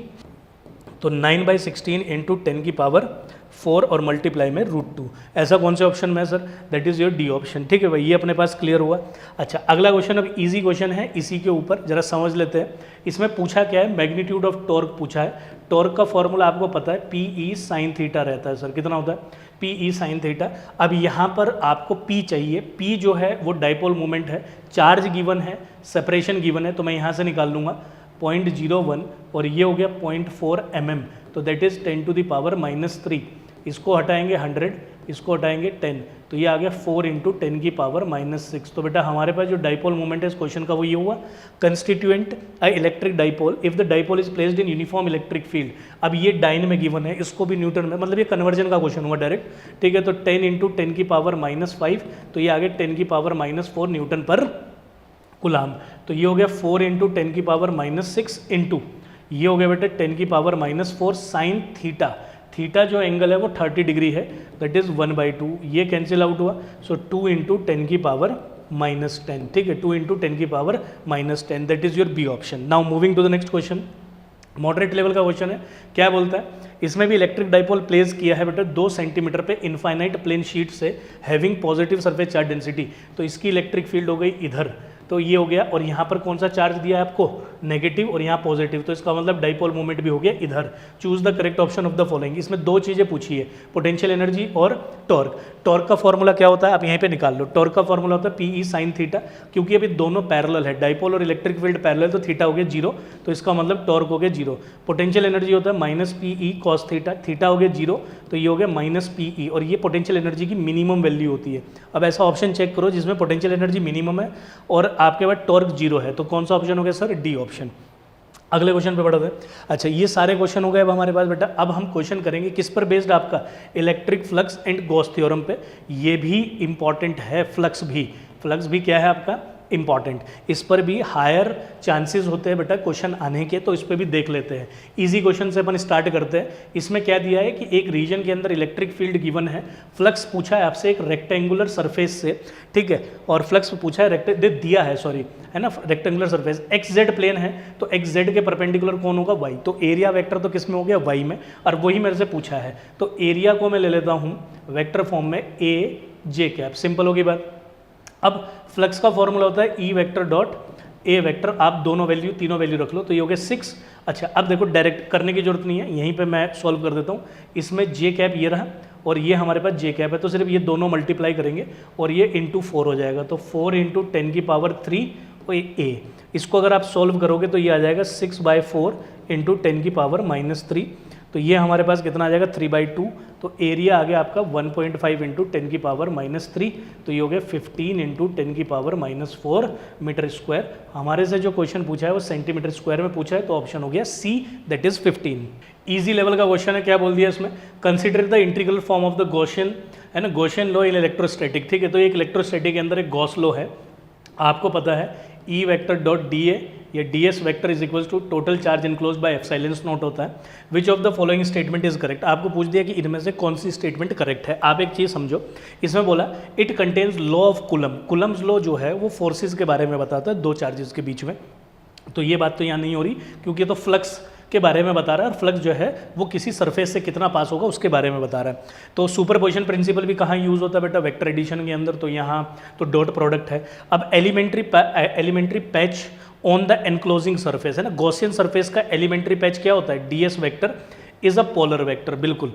तो 9/16 इंटू 10 की पावर 4 और मल्टीप्लाई में √2। ऐसा कौन से ऑप्शन में है sir? That is your D option. ठीक है भाई, ये अपने पास क्लियर हुआ। अच्छा, अगला क्वेश्चन अब इजी क्वेश्चन है, इसी के ऊपर जरा समझ लेते हैं। इसमें पूछा क्या है, मैग्नीट्यूड ऑफ टॉर्क पूछा है। टॉर्क का फॉर्मूला आपको पता है, PE sin थीटा रहता है सर, कितना होता है? PE sin theta. अब यहाँ पर आपको P चाहिए, P जो है वो डाइपोल मोमेंट है, चार्ज गिवन है, सेपरेशन गिवन है, तो मैं यहाँ से निकाल लूँगा 0.01 और ये हो गया 0.4 mm, तो दैट इज़ 10⁻³ इसको हटाएंगे 100, इसको हटाएंगे 10, तो ये आ गया 4 इंटू 10 की पावर -6। तो बेटा हमारे पास जो डाइपोल मोमेंट है इस क्वेश्चन का वो ये हुआ, constituent a electric dipole if the dipole is placed in uniform electric field. अब ये डाइन में गिवन है, इसको भी न्यूटन में, मतलब ये कन्वर्जन का क्वेश्चन हुआ डायरेक्ट। ठीक है, तो 10 इंटू 10 की पावर -5, तो ये आ गया 10 की पावर -4 न्यूटन पर कूलाम। तो ये हो गया 4 इंटू 10 की पावर -6 इंटू ये हो गया बेटा 10 की पावर -4 साइन थीटा। थीटा जो एंगल है वो 30 डिग्री है, दैट इज 1/2, ये कैंसिल आउट हुआ, सो 2 इंटू 10 की पावर -10। ठीक है, 2 इंटू 10 की power -10, that is your B option. Now moving to the next question, moderate level का क्वेश्चन है। क्या बोलता है, इसमें भी इलेक्ट्रिक डाइपोल प्लेस किया है बेटा 2 सेंटीमीटर पे इनफाइनाइट प्लेन शीट से having positive surface charge density. तो इसकी इलेक्ट्रिक फील्ड हो गई इधर, तो ये हो गया, और यहाँ पर कौन सा चार्ज दिया है आपको? नेगेटिव, और यहाँ पॉजिटिव, तो इसका मतलब डाइपोल मोमेंट भी हो गया इधर। Choose the correct option of the following. इसमें 2 चीज़ें पूछी है, पोटेंशियल एनर्जी और टॉर्क। टॉर्क का फॉर्मूला क्या होता है आप यहीं पे निकाल लो। टॉर्क का फॉर्मूला होता है PE sin थीटा, क्योंकि अभी दोनों पैरेलल है, डाइपोल और इलेक्ट्रिक फील्ड पैरेलल, तो थीटा हो गया 0, तो इसका मतलब टॉर्क हो गया 0। पोटेंशियल एनर्जी होता है -PE cos थीटा, थीटा हो गया 0, तो ये हो गया -PE, और ये पोटेंशियल एनर्जी की मिनिमम वैल्यू होती है। अब ऐसा ऑप्शन चेक करो जिसमें पोटेंशियल एनर्जी मिनिमम है और आपके पास टॉर्क 0 है, तो कौन सा ऑप्शन हो गया सर? D option. अगले क्वेश्चन पे बढ़ते हैं। अच्छा, ये सारे क्वेश्चन हो गए अब हमारे पास बेटा। अब हम क्वेश्चन करेंगे किस पर बेस्ड? आपका electric flux and Gauss theorem पे। ये भी इंपॉर्टेंट है, फ्लक्स भी क्या है आपका? इंपॉर्टेंट। इस पर भी हायर चांसेस होते हैं बेटा क्वेश्चन आने के, तो इस पर भी देख लेते हैं। इजी क्वेश्चन से अपन स्टार्ट करते हैं। इसमें क्या दिया है कि एक रीजन के अंदर इलेक्ट्रिक फील्ड गिवन है, फ्लक्स पूछा है आपसे एक रेक्टेंगुलर सरफेस से, ठीक है, और फ्लक्स पूछा है दिया है, सॉरी, है ना, रेक्टेंगुलर सरफेस, XZ प्लेन है, तो XZ के परपेंडिकुलर कौन होगा? Y। तो एरिया वेक्टर तो किस में हो गया? Y में, और वही मेरे से पूछा है, तो एरिया को मैं ले लेता हूँ वेक्टर फॉर्म में AJ। सिंपल होगी बात। अब फ्लक्स का फॉर्मूला होता है E vector dot A vector, आप दोनों वैल्यू तीनों वैल्यू रख लो, तो ये हो गया 6। अच्छा, अब देखो डायरेक्ट करने की जरूरत नहीं है, यहीं पे मैं सॉल्व कर देता हूँ। इसमें J ये रहा और ये हमारे पास J है, तो सिर्फ ये दोनों मल्टीप्लाई करेंगे और ये इंटू 4 हो जाएगा, तो 4 इंटू 10 की पावर 3 और A। इसको अगर आप सॉल्व करोगे तो ये आ जाएगा 6/4 इंटू 10 की पावर -3, तो ये हमारे पास कितना आ जाएगा? 3/2। तो एरिया आ गया आपका 1.5 इंटू 10 की पावर -3, तो ये हो गया 15 इंटू 10 की पावर -4 मीटर स्क्वायर। हमारे से जो क्वेश्चन पूछा है वो सेंटीमीटर स्क्वायर में पूछा है, तो ऑप्शन हो गया C, that is 15। Easy level का क्वेश्चन है। क्या बोल दिया इसमें? Consider the integral form of the Gaussian, है ना, गॉसियन लॉ इन इलेक्ट्रोस्टैटिक। ठीक है, तो एक इलेक्ट्रोस्टैटिक के अंदर एक गॉस लॉ है, आपको पता है E वेक्टर डॉट DA या DS vector is equal to total charge enclose by epsilon naught होता है। Which of the following statement is correct? आपको पूछ दिया कि इनमें से कौन सी स्टेटमेंट करेक्ट है। आप एक चीज़ समझो, इसमें बोला it contains law of coulomb. Coulomb's law जो है वो फोर्सेज के बारे में बताता है, दो चार्जेस के बीच में। तो ये बात तो यहाँ नहीं हो रही, क्योंकि तो फ्लक्स के बारे में बता रहा है, और फ्लक्स जो है वो किसी सरफेस से कितना पास होगा उसके बारे में बता रहा है। तो सुपरपोजिशन प्रिंसिपल भी कहाँ यूज़ होता है बेटा? वेक्टर एडिशन के अंदर, तो यहाँ तो डॉट प्रोडक्ट है। अब elementary patch on the enclosing surface, है ना, गॉसियन सरफेस का एलिमेंट्री पैच क्या होता है? DS vector is a polar vector, बिल्कुल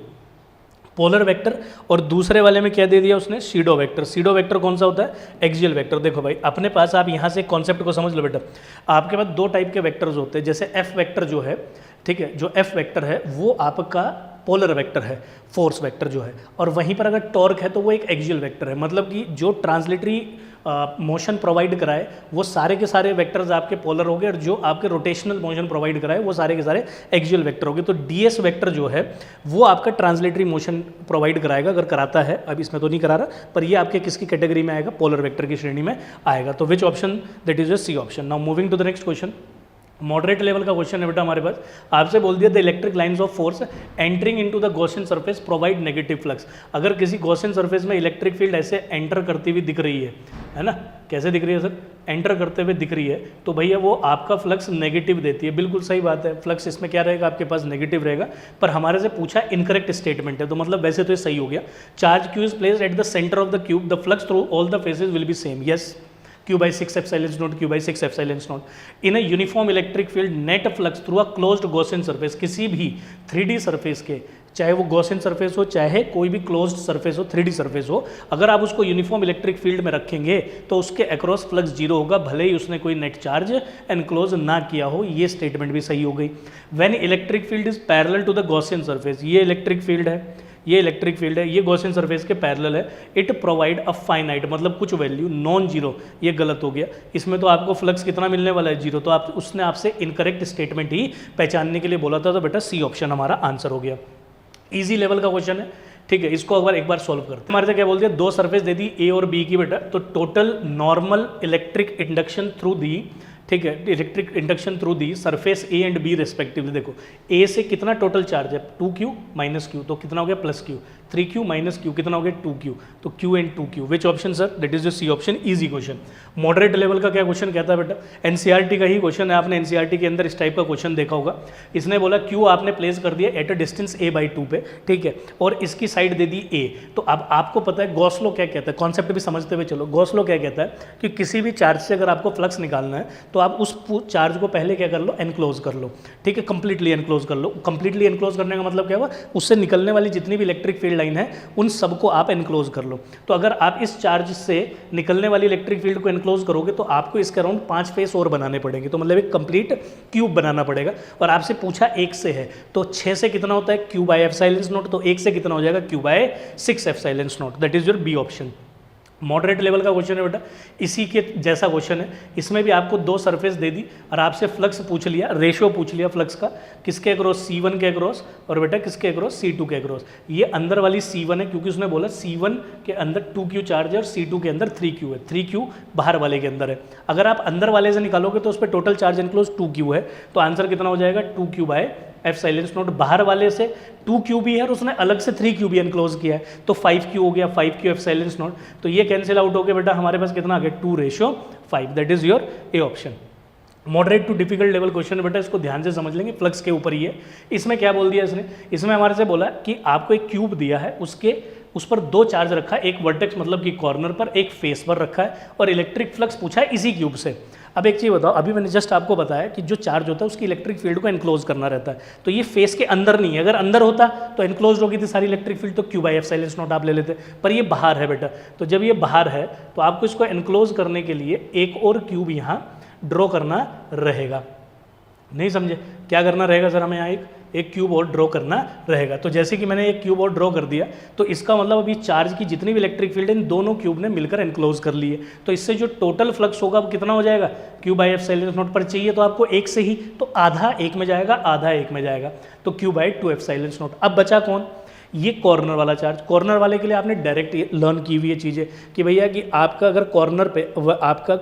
पोलर वेक्टर। और दूसरे वाले में क्या दे दिया उसने? SIDO vector. सीडो वेक्टर कौन सा होता है? Axial vector. देखो भाई, अपने पास आप यहाँ से कॉन्सेप्ट को समझ लो बेटा, आपके पास दो टाइप के वेक्टर्स होते हैं। जैसे F वेक्टर जो है, ठीक है, जो F वेक्टर है वो आपका पोलर वेक्टर है, फोर्स वेक्टर जो है, और वहीं पर अगर टॉर्क है तो वो एक एक्सियल वेक्टर है। मतलब कि जो ट्रांसलेटरी मोशन प्रोवाइड कराए वो सारे के सारे वेक्टर्स आपके पोलर हो गए, और जो आपके रोटेशनल मोशन प्रोवाइड कराए वो सारे के सारे एक्सियल वेक्टर हो गए। तो DS वेक्टर जो है वो आपका ट्रांसलेटरी मोशन प्रोवाइड कराएगा, अगर कराता है, अब इसमें तो नहीं करा रहा, पर ये आपके किसकी कैटेगरी में आएगा? पोलर वेक्टर की श्रेणी में आएगा। तो which option? That is C option. Now moving to the next question. Moderate level का क्वेश्चन है बेटा हमारे पास, आपसे बोल दिया the electric lines of force entering into the Gaussian surface provide negative flux. अगर किसी गॉसियन सरफेस में इलेक्ट्रिक फील्ड ऐसे एंटर करती हुई दिख रही है ना, कैसे दिख रही है सर, एंटर करते हुए दिख रही है, तो भैया वो आपका फ्लक्स नेगेटिव देती है। बिल्कुल सही बात है, फ्लक्स इसमें क्या रहेगा, आपके पास नेगेटिव रहेगा, पर हमारे से पूछा इनकरेक्ट स्टेटमेंट है, तो मतलब वैसे तो ये सही हो गया। Charge Q is placed at the centre of the cube, the flux through all the faces will be same. Yes, q by 6 epsilon naught, q by 6 epsilon naught in a uniform electric field net flux through a closed Gaussian surface। किसी भी 3D surface के, चाहे वो Gaussian surface हो चाहे कोई भी closed surface हो, 3D सरफेस हो, अगर आप उसको यूनिफॉर्म इलेक्ट्रिक फील्ड में रखेंगे तो उसके अक्रॉस फ्लक्स जीरो होगा, भले ही उसने कोई नेट चार्ज एनक्लोज ना किया हो। ये स्टेटमेंट भी सही हो गई। When electric field is parallel to the Gaussian surface, ये इलेक्ट्रिक फील्ड है, ये इलेक्ट्रिक फील्ड है, ये गॉसियन सरफेस के पैरेलल है, इट प्रोवाइड अ फाइनाइट, मतलब कुछ वैल्यू, नॉन जीरो, ये गलत हो गया। इसमें तो आपको फ्लक्स कितना मिलने वाला है, जीरो, तो आप उसने आपसे इनकरेक्ट स्टेटमेंट ही पहचानने के लिए बोला था, तो बेटा सी ऑप्शन हमारा आंसर हो गया। इजी लेवल का क्वेश्चन है, ठीक है, इसको एक बार सॉल्व करते हैं। हमारे से क्या बोल दिया, दो सरफेस दे दी ए और बी की बेटा, तो total normal electric induction through the, ठीक है, electric induction through the surface A and B respectively. देखो ए से कितना टोटल चार्ज है, 2q माइनस क्यू, तो कितना हो गया plus Q, 3q minus Q कितना हो गया 2q, तो q and 2q, which option sir, that is the C option, easy question. Moderate level का क्या क्वेश्चन कहता है बेटा, एनसीईआरटी का ही क्वेश्चन है, आपने एनसीईआरटी के अंदर इस टाइप का क्वेश्चन देखा होगा। इसने बोला q आपने प्लेस कर दिया एट अ डिस्टेंस a/2 पे, ठीक है, और इसकी साइड दे दी a, तो अब आपको पता है गॉस लॉ क्या कहता है, कॉन्सेप्ट भी समझते हुए चलो। गॉस लॉ क्या कहता है कि किसी भी चार्ज से अगर आपको फ्लक्स निकालना है तो आप उस चार्ज को पहले क्या कर लो, एनक्लोज कर लो, ठीक है, कंप्लीटली एनक्लोज कर लो। कंप्लीटली एनक्लोज करने का मतलब क्या हुआ, उससे निकलने वाली जितनी भी इलेक्ट्रिक फील्ड लाइन है उन सबको आप एनक्लोज कर लो। तो अगर आप इस चार्ज से निकलने वाली इलेक्ट्रिक फील्ड को एनक्लोज करोगे तो आपको इसके अराउंड 5 फेस और बनाने पड़ेंगे, तो मतलब एक कंप्लीट क्यूब बनाना पड़ेगा। और आपसे पूछा 1 से है, तो 6 से कितना होता है, q बाय एप्सिलॉन नॉट, तो 1 से कितना हो जाएगा, q by 6 epsilon naught, that is your B option. Moderate level का क्वेश्चन है बेटा, इसी के जैसा क्वेश्चन है, इसमें भी आपको दो सरफेस दे दी और आपसे फ्लक्स पूछ लिया, रेशियो पूछ लिया फ्लक्स का, किसके अक्रॉस, C1 के अक्रॉस, और बेटा किसके अक्रॉस, C2 के अक्रॉस। ये अंदर वाली C1 है क्योंकि उसने बोला C1 के अंदर 2q चार्ज है और C2 के अंदर 3q है, 3q बाहर वाले के अंदर है। अगर आप अंदर वाले से निकालोगे तो उस पर टोटल चार्ज एनक्लोज 2q है, तो आंसर कितना हो जाएगा, 2q बाय एप्सिलॉन नॉट। बाहर वाले से 2q भी है और उसने अलग से 3q भी एनक्लोज किया है, तो 5q हो गया, 5q एप्सिलॉन नॉट, तो ये कैंसिल आउट हो गया बेटा, हमारे पास कितना आ गया, 2:5, that is your A option. Moderate to difficult level question है बेटा, इसको ध्यान से समझ लेंगे, फ्लक्स के ऊपर ही है। इसमें क्या बोल दिया इसने, इसमें हमारे से बोला कि आपको एक क्यूब दिया है, उस पर दो चार्ज रखा है, एक वर्टेक्स मतलब कि कॉर्नर पर, एक फेस पर रखा है, और इलेक्ट्रिक फ्लक्स पूछा है इसी क्यूब से। अब एक चीज़ बताओ, अभी मैंने जस्ट आपको बताया कि जो चार्ज होता है उसकी इलेक्ट्रिक फील्ड को एनक्लोज करना रहता है, तो ये फेस के अंदर नहीं है, अगर अंदर होता तो एनक्लोज होगी थी सारी इलेक्ट्रिक फील्ड, तो q बाय एप्सिलॉन नॉट आप ले लेते, पर ये बाहर है बेटा, तो जब ये बाहर है तो आपको इसको एनक्लोज करने के लिए एक और क्यूब यहाँ ड्रॉ करना रहेगा। नहीं समझे, क्या करना रहेगा सर, हमें यहाँ एक क्यूब और ड्रॉ करना रहेगा। तो जैसे कि मैंने एक क्यूब और ड्रॉ कर दिया, तो इसका मतलब अभी चार्ज की जितनी भी इलेक्ट्रिक फील्ड है इन दोनों क्यूब ने मिलकर एनक्लोज कर ली है, तो इससे जो टोटल फ्लक्स होगा वो कितना हो जाएगा, q बाय एप्सिलॉन नॉट, पर चाहिए तो आपको एक से ही, तो आधा एक में जाएगा, आधा एक में जाएगा, तो q बाय 2 एप्सिलॉन नॉट। अब बचा कौन, ये कॉर्नर वाला चार्ज। कॉर्नर वाले के लिए आपने डायरेक्ट लर्न की हुई है चीज़ें कि भैया कि आपका अगर कॉर्नर पे आपका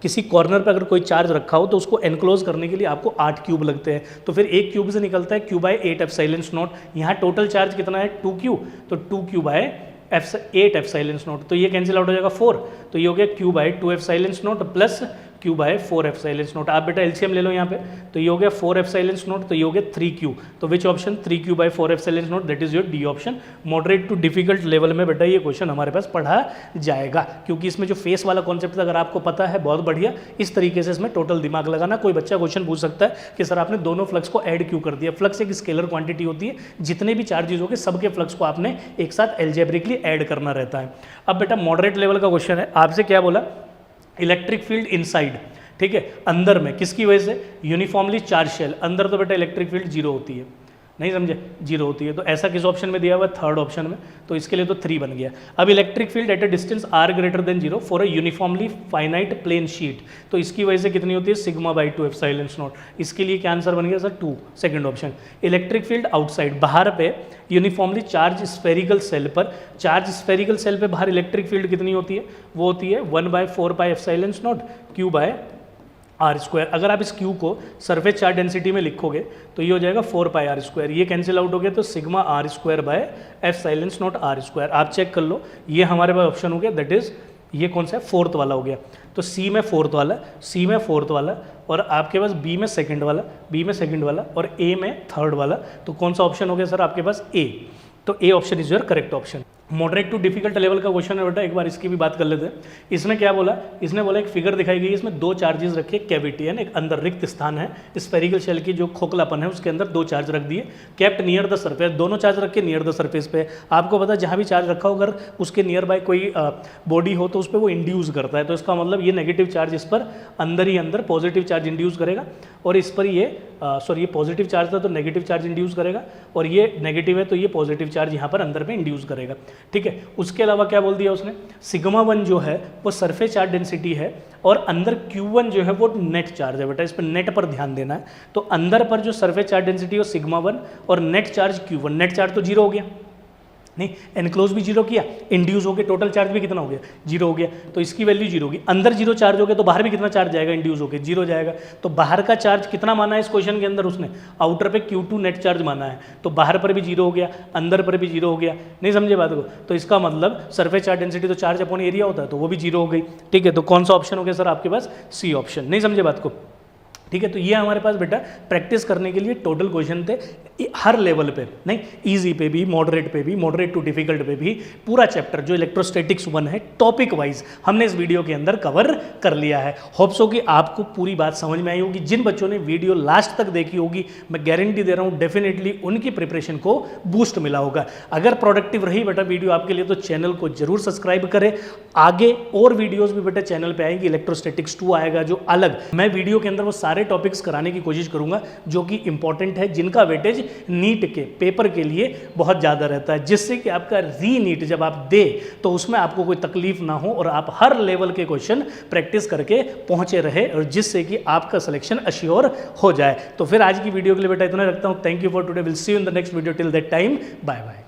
किसी कॉर्नर पे अगर कोई चार्ज रखा हो तो उसको एनक्लोज करने के लिए आपको 8 क्यूब लगते हैं, तो फिर एक क्यूब से निकलता है q बाय 8 एप्सिलॉन नॉट। यहाँ टोटल चार्ज कितना है 2q, तो 2q बाय 8 एप्सिलॉन नॉट, तो ये कैंसिल आउट हो जाएगा 4, तो ये हो गया q by 2 epsilon naught plus q by 4 epsilon naught. आप बेटा एलसीएम ले लो यहाँ पे, तो ये हो गया 4 एप्सिलॉन नॉट, तो ये हो गया 3q, तो which option, 3q by 4 epsilon naught, that is your D option. Moderate to difficult level में बेटा ये क्वेश्चन हमारे पास पढ़ा जाएगा, क्योंकि इसमें जो फेस वाला कॉन्सेप्ट अगर आपको पता है बहुत बढ़िया, इस तरीके से इसमें टोटल दिमाग लगाना। कोई बच्चा क्वेश्चन पूछ सकता है कि सर आपने दोनों फ्लक्स को ऐड क्यों कर दिया। फ्लक्स एक स्केलर क्वांटिटी होती है, जितने भी चार्जेस होंगे सबके फ्लक्स को आपने एक साथ एल्जेब्रिकली ऐड करना रहता है। अब बेटा मॉडरेट लेवल का क्वेश्चन है, आपसे क्या बोला, इलेक्ट्रिक फील्ड इनसाइड, ठीक है, अंदर में, किसकी वजह से, यूनिफॉर्मली चार्ज शेल, अंदर तो बेटा इलेक्ट्रिक फील्ड जीरो होती है, नहीं समझे, जीरो होती है, तो ऐसा किस ऑप्शन में दिया हुआ है, थर्ड ऑप्शन में, तो इसके लिए तो 3 बन गया। अब electric field at a distance r greater than 0 for a uniformly finite plane sheet, तो इसकी वजह से कितनी होती है, सिग्मा बाई 2 एप्सिलॉन नॉट। इसके लिए क्या आंसर बन गया sir, 2, second option. Electric field outside, बाहर पे यूनिफॉर्मली चार्ज स्फेरिकल सेल पर, चार्ज स्फेरिकल सेल पे बाहर इलेक्ट्रिक फील्ड कितनी होती है, वो होती है 1/4 pi epsilon naught q by R square. अगर आप इस क्यू को सरफेस चार्ज डेंसिटी में लिखोगे तो ये हो जाएगा 4 पाई आर स्क्वायर, ये कैंसिल आउट हो गया तो sigma R square by epsilon naught R square. आप चेक कर लो, ये हमारे पास ऑप्शन हो गया, दैट इज ये कौन सा है, फोर्थ वाला हो गया। तो सी में फोर्थ वाला, सी में फोर्थ वाला, और आपके पास बी में सेकंड वाला, बी में सेकंड वाला, और ए में थर्ड वाला। तो कौन सा ऑप्शन हो गया सर आपके पास, ए। तो A option is your correct option. Moderate to difficult level का क्वेश्चन है बेटा, एक बार इसकी भी बात कर लेते हैं। इसने क्या बोला, इसने बोला एक फिगर दिखाई गई है, इसमें दो चार्जेस रखे, कैविटी है, एक अंदर रिक्त स्थान है, स्फेरिकल शेल की जो खोखलापन है उसके अंदर दो चार्ज रख दिए, केप्ट नियर द सरफेस, दोनों चार्ज रख के नियर द सरफेस पे। आपको पता है जहाँ भी चार्ज रखा हो अगर उसके नियर बाय कोई बॉडी हो तो उस पर वो इंड्यूस करता है, तो इसका मतलब ये नेगेटिव चार्ज इस पर अंदर ही अंदर पॉजिटिव चार्ज इंड्यूस करेगा, और इस पर ये सॉरी ये पॉजिटिव चार्ज था तो नेगेटिव चार्ज इंड्यूस करेगा, और ये नेगेटिव है तो ये पॉजिटिव चार्ज यहाँ पर अंदर में इंड्यूस करेगा। ठीक है, उसके अलावा क्या बोल दिया उसने, सिग्मा 1 जो है वो सरफेस चार्ज डेंसिटी है, और अंदर Q1 जो है वो नेट चार्ज है बेटा, इस पर नेट पर ध्यान देना है। तो अंदर पर जो सरफेस चार्ज डेंसिटी है सिग्मा 1 और net charge Q1, net charge तो जीरो हो गया, नहीं एनक्लोज भी जीरो किया, इंड्यूस हो गया, टोटल चार्ज भी कितना हो गया, जीरो हो गया, तो इसकी वैल्यू जीरो होगी। अंदर जीरो चार्ज हो गया तो बाहर भी कितना चार्ज जाएगा, इंड्यूस होकर जीरो जाएगा। तो बाहर का चार्ज कितना माना है इस क्वेश्चन के अंदर उसने, आउटर पे Q2 नेट चार्ज माना है, तो बाहर पर भी जीरो हो गया, अंदर पर भी जीरो हो गया। नहीं समझे बात को, तो इसका मतलब सरफेस चार्ज डेंसिटी तो चार्ज अपॉन एरिया होता है, तो वो भी जीरो हो गई। ठीक है, तो कौन सा ऑप्शन हो गया सर आपके पास, सी ऑप्शन। नहीं समझे बात को, ठीक है। तो ये हमारे पास बेटा प्रैक्टिस करने के लिए टोटल क्वेश्चन थे हर लेवल पे, नहीं इजी पे भी, मॉडरेट पे भी, मॉडरेट टू डिफिकल्ट पे भी, पूरा चैप्टर जो इलेक्ट्रोस्टैटिक्स 1 है टॉपिक वाइज हमने इस वीडियो के अंदर कवर कर लिया है। होप सो कि आपको पूरी बात समझ में आई होगी। जिन बच्चों ने वीडियो लास्ट तक देखी होगी मैं गारंटी दे रहा हूँ डेफिनेटली उनकी प्रिपरेशन को बूस्ट मिला होगा। अगर प्रोडक्टिव रही बेटा वीडियो आपके लिए तो चैनल को जरूर सब्सक्राइब करें। आगे और वीडियोज भी बेटा चैनल पर आएंगी, इलेक्ट्रोस्टैटिक्स 2 आएगा जो अलग, मैं वीडियो के अंदर वो सारे टॉपिक्स कराने की कोशिश करूंगा जो कि इंपॉर्टेंट है, जिनका वेटेज नीट के पेपर के लिए बहुत ज़्यादा रहता है, जिससे कि आपका री नीट जब आप दे तो उसमें आपको कोई तकलीफ ना हो और आप हर लेवल के क्वेश्चन प्रैक्टिस करके पहुंचे रहे, और जिससे कि आपका सिलेक्शन अश्योर हो जाए। तो फिर आज की वीडियो के लिए बेटा इतना रखता हूं। Thank you for today, will see you in the next video, till that time bye bye.